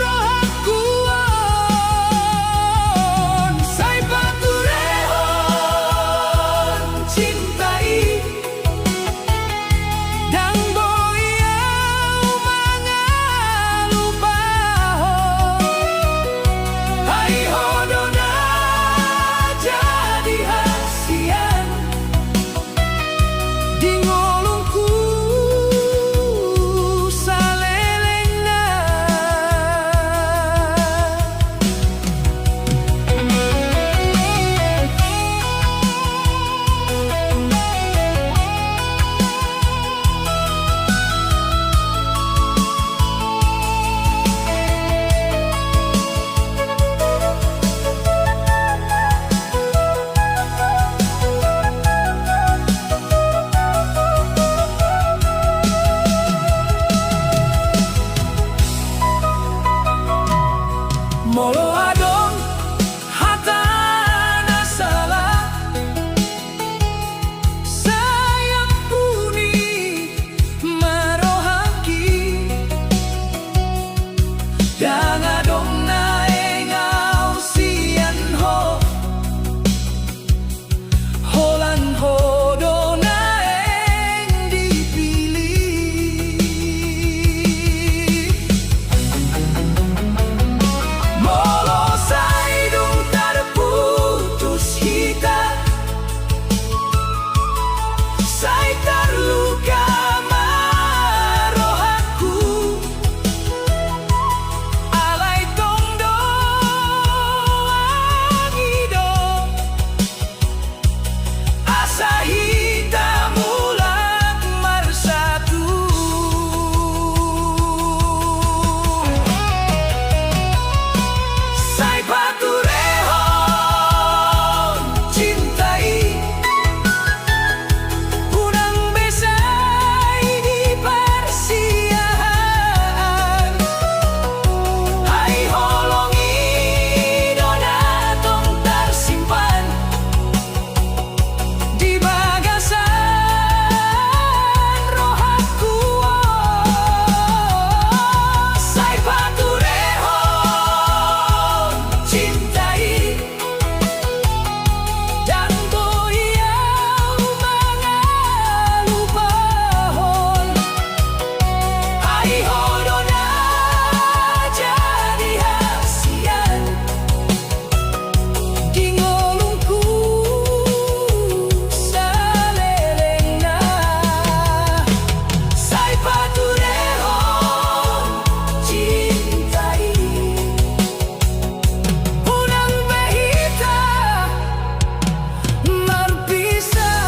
roh akuon. Sai paturehon cintai. Dan boyau mangalupahon. Hai hodona jadi hasian di ngolongku salelengna. Molo adong hatana salah sayang puni marohaki. Dan adong naengau sian ho holan hodo naeng dipilih. Molo saidung terputus hita, sai terluka marohaku. Alai tong doangido asa hita mulak marsatu. Sai paturehon cintai. Unang besai di persiahan. Hai holongi dona tong tersimpan di bagasan roh akuon. Sai paturehon cintai. Dan boyau mangalupahon. Hai hodona jadi hasian di ngolongku salelengna. Sai paturehon cintai. Unang behita marpisah.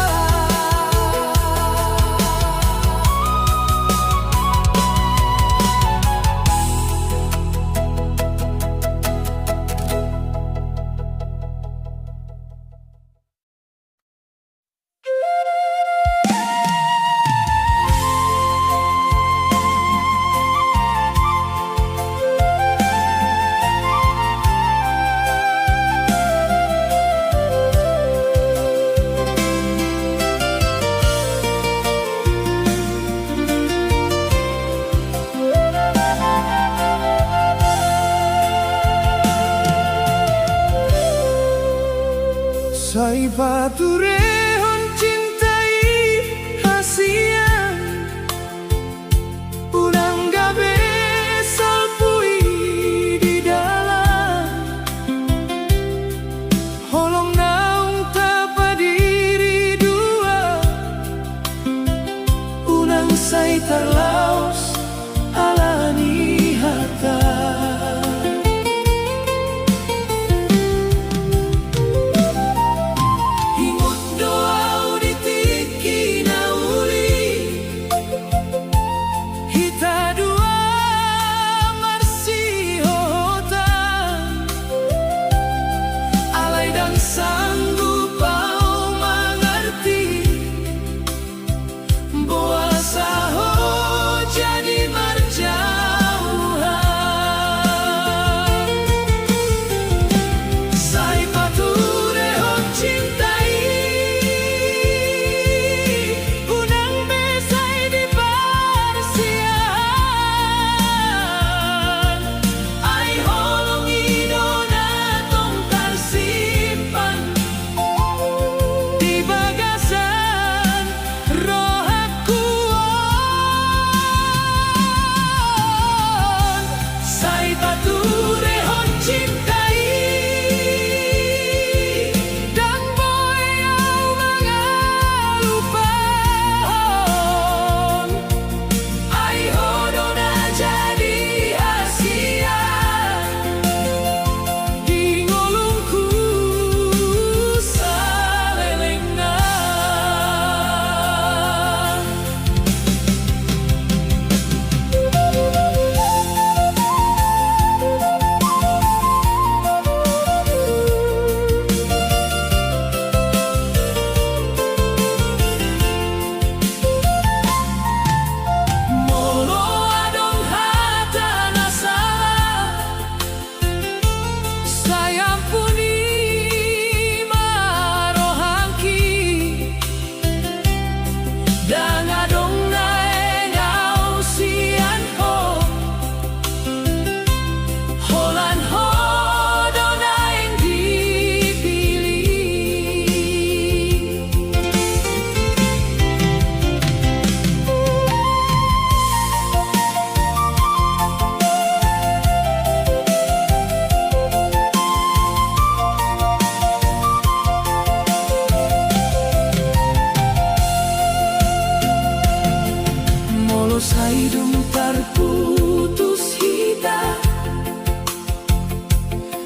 sai terputus hita,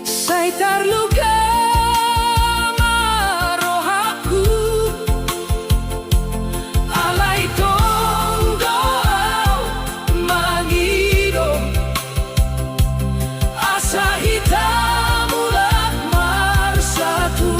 sai terluka marohaku, alai tonggo magido, asa hitam ulah marsatu.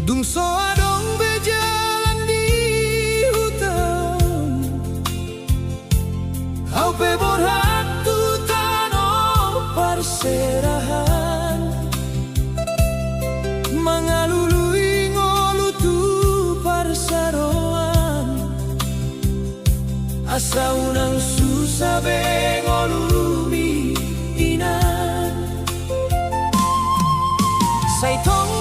Dungso adong bejalan di hutan, au pe borhat tu tano parserahan, mangalului ngolu tu parsaroan, asa unang susah be ngolumi inan, sai tong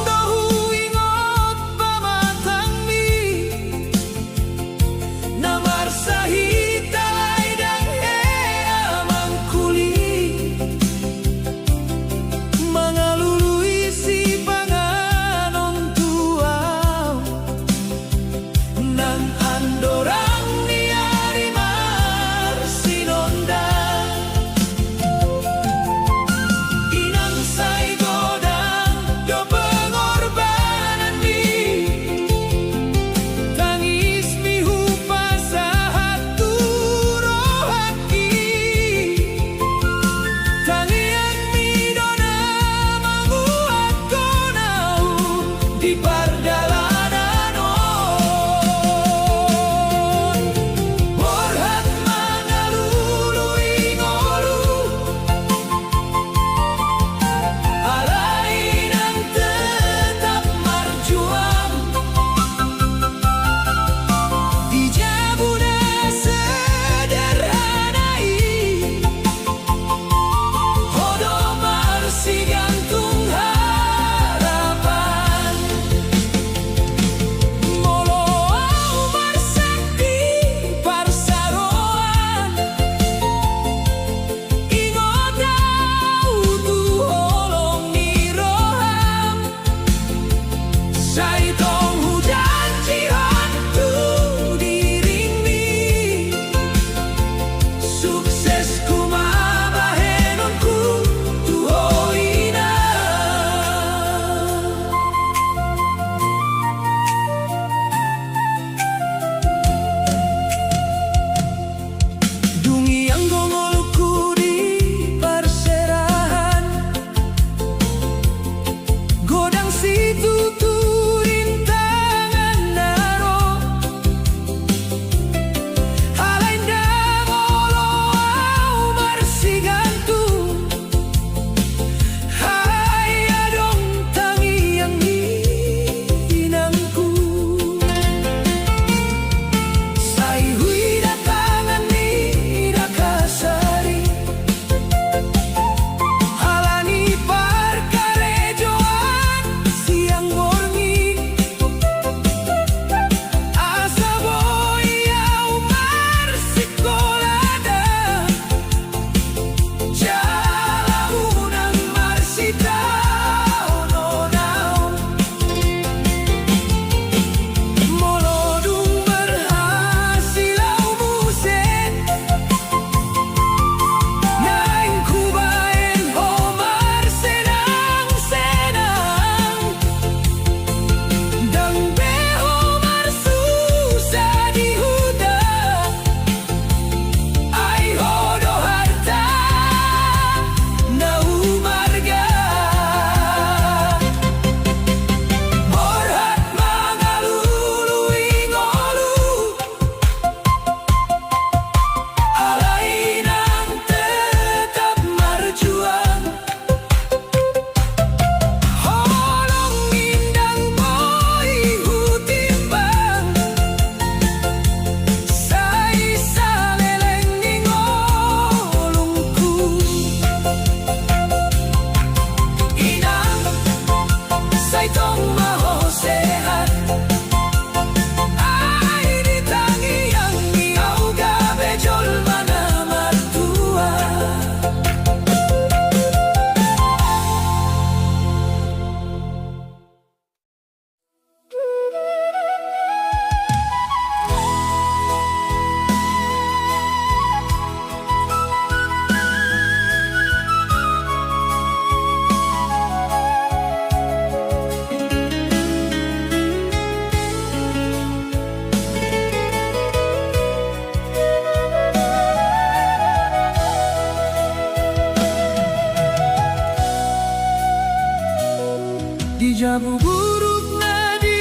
Ngabuburuk nadi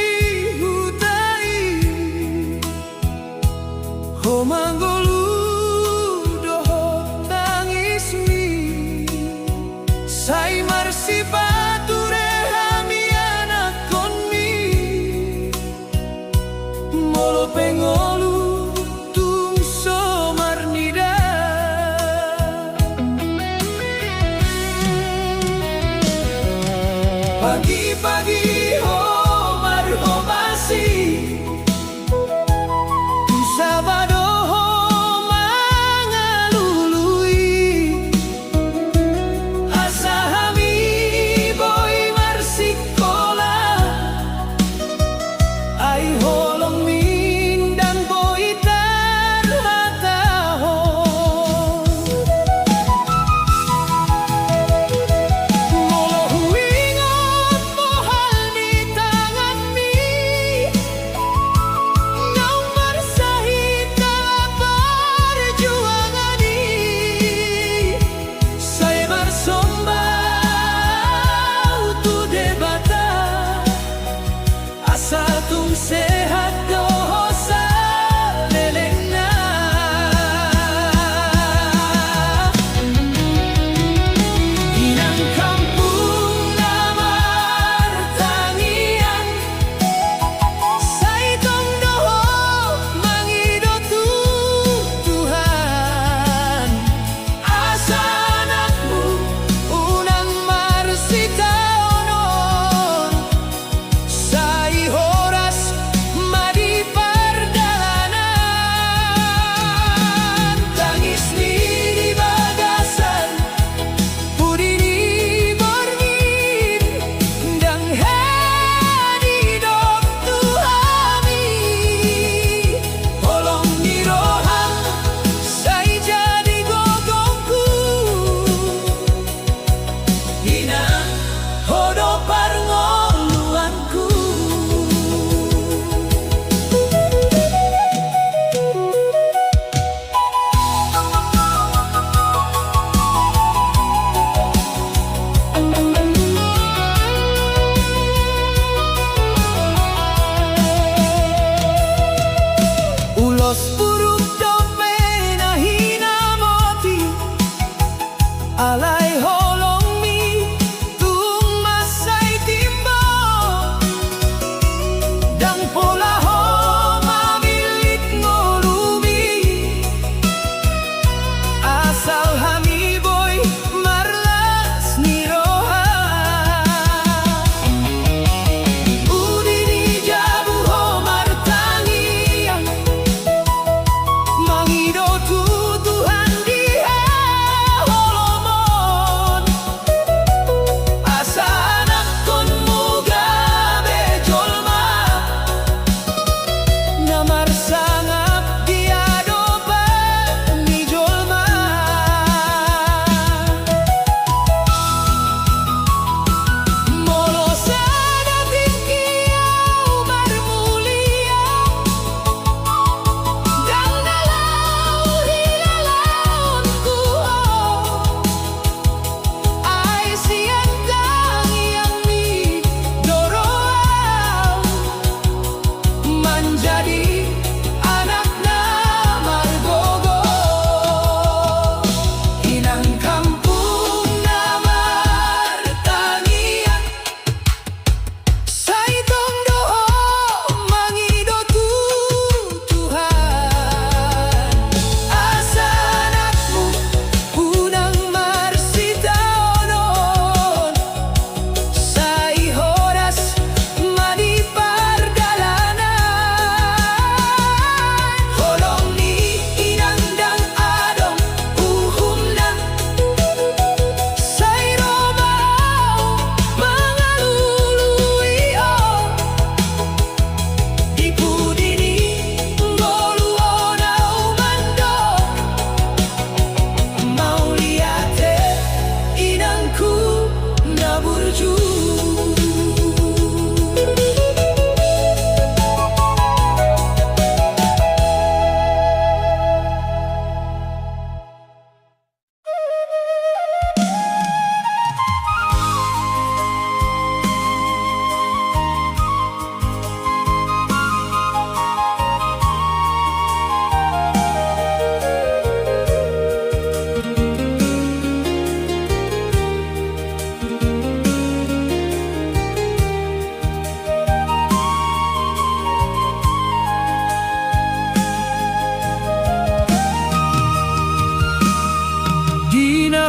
hutai Ho manggolu doho tangismi Sai marsi bature hami anak konmi Molo pengolu tung somarnida Pagi-pagi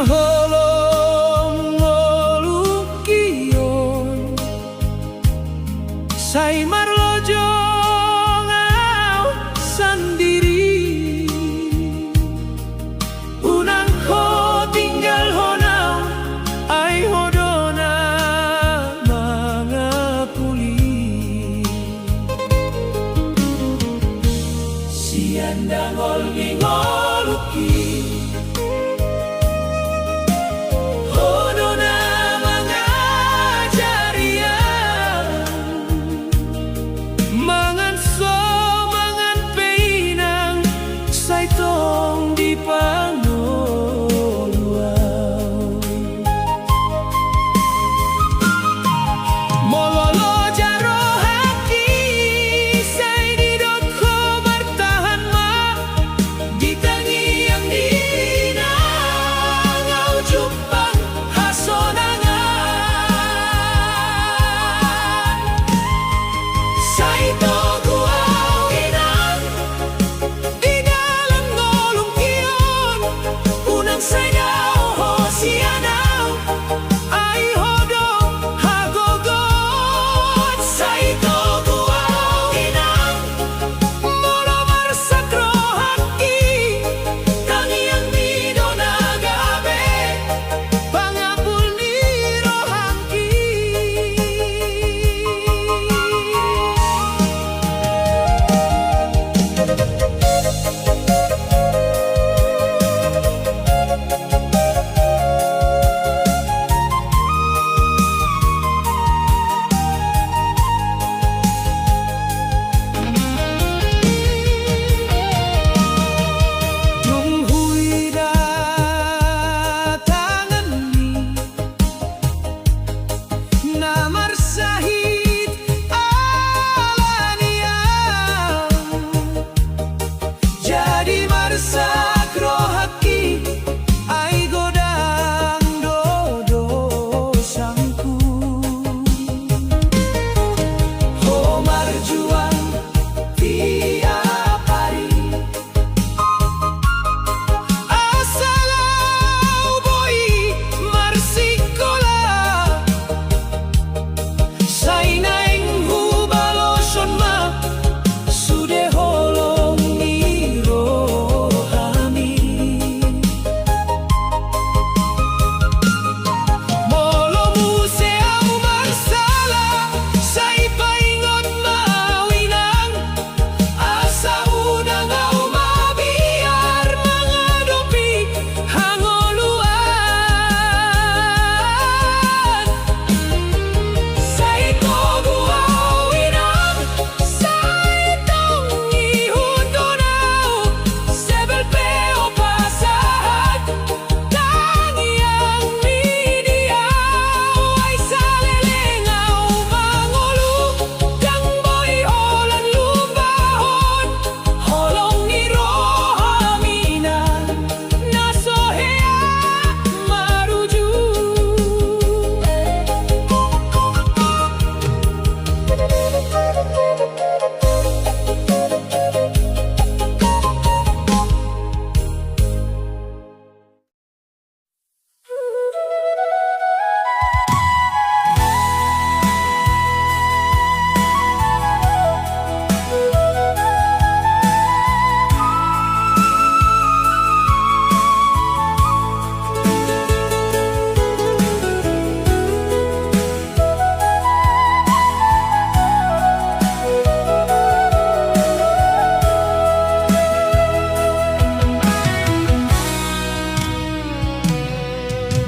holong ngolukion Sai marlojo ngau sendiri Unang ko tinggal honau Ai hodona mga puli Sianda ngoluki Hodona mga jarian Mangan so mangan peinang Saitong di panoluan Mololo jaro haki Sai didot ko bertahan ma Ditangi yang dina Ngau jumpang hasonangan Saito guau inang Di dalam ngolungkion Unang sayaw hosianaw Ai hodong hagogot Saito guau inang Molo marsakro haki Tangiang nido nagabe Pangapul ni rohangki Tunghui datangan ni Namar sahid alaniam Jadi marsak rohaki Ai godang dodo sangku Homar juang tiap hari Asalau boy marsikola Sai naing hubaloson ma Sude holong ni rohani Molo museau marsala Sai paingot mawinang Asa unang au mabiar Mangadopi hangoluan Saito guau inang Saitong ihundonau Sebel peo pasahat Tangiang midiau Ai salelengau mangolu Dang boy olan lubahon Holong ni rohaminan Nasohea maruju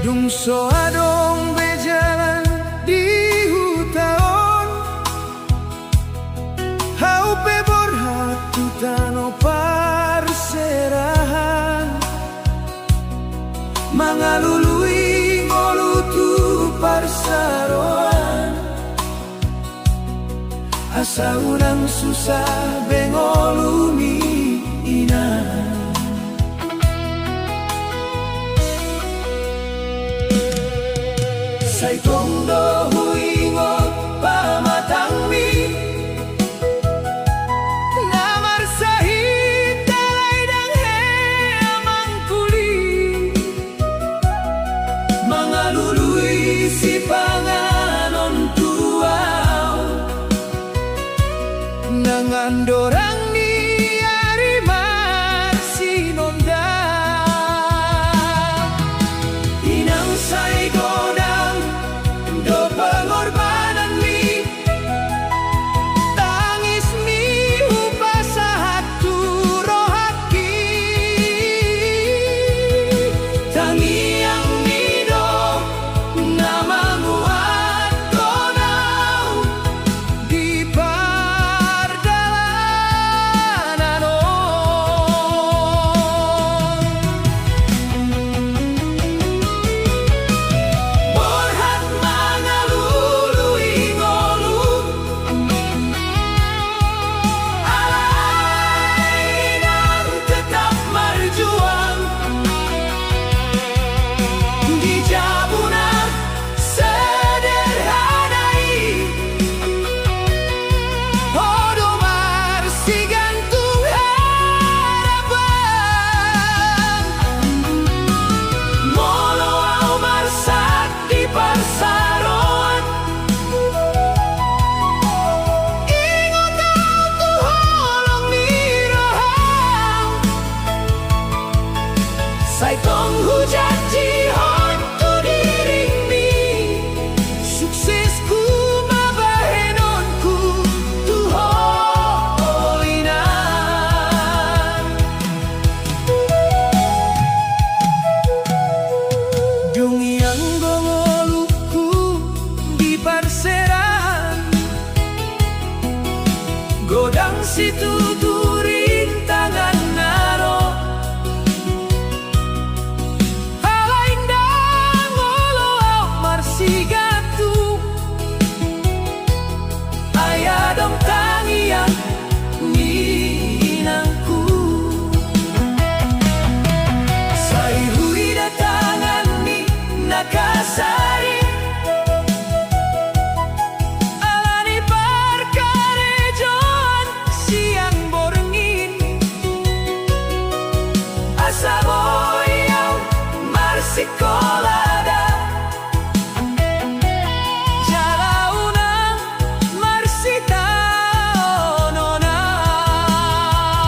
Dungso adong bejalan di hutaon Hau pe borhat tutano parserahan Mangalului ngolutu parsaroan Asa unang susah bengolumi inan Sai tondo huingot pamatang mi Namar sahid talay dang he amang kuli si panganon tuau nangan dorang ni arimar sinonda inang say godang do pengorbanan mi tangis mi upasahat tu rohaki tangiang mi do namamuat konau di pardalanan borhat mangalului ngolu alai dan tetap marjuang di jabuna sederhanai hodo marsi gantung harapan molo au marsat di parsaroan ingot au tu holong ni rohang say tong hujan jihon tu diring mi suksesku mabahenonku tu holinan dungiang gongoluku di parseran godang situ turing tangan naro halaindang ngolo au marsigatu ayadong tangiang ninangku say hui datangan ni nakasari alani parkarejon siang borngin asa boyau marsikolada jalaunang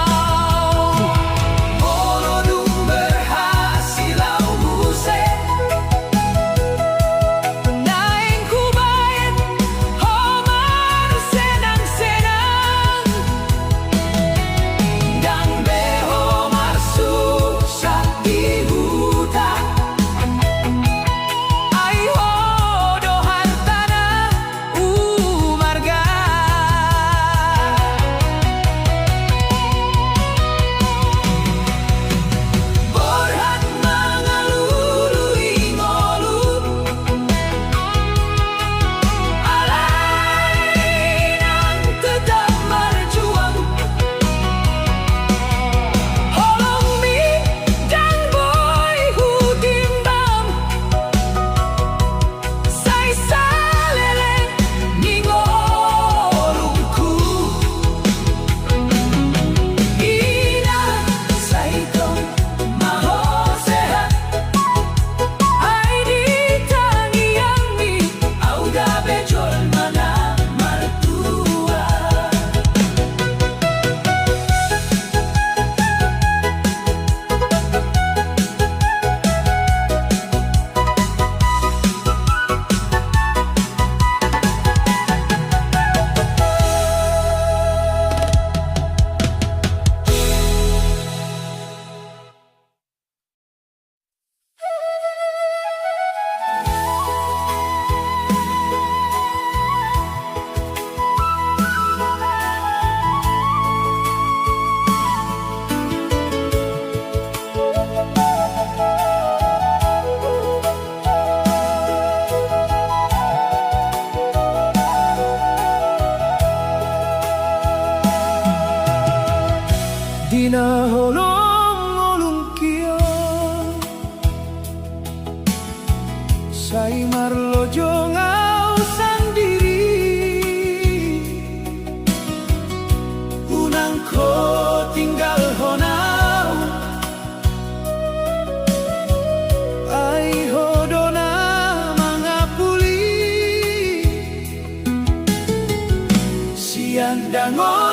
marsitaononau bolodung berhasilau muse naing kubayat homar senang-senang dan beho marsusah di hutan ai hodo hartana umarga borhat mangalului ngolu alai nan tetap marjuang holong mi dan boy hutimbang say salele ningolungku ina say tong maho sehat ay di tangiang mi au gabe jol mana martua dina holong kia say marlojo ngau sandiri unang ko tinggal honau ai hodona mangapuli Dangon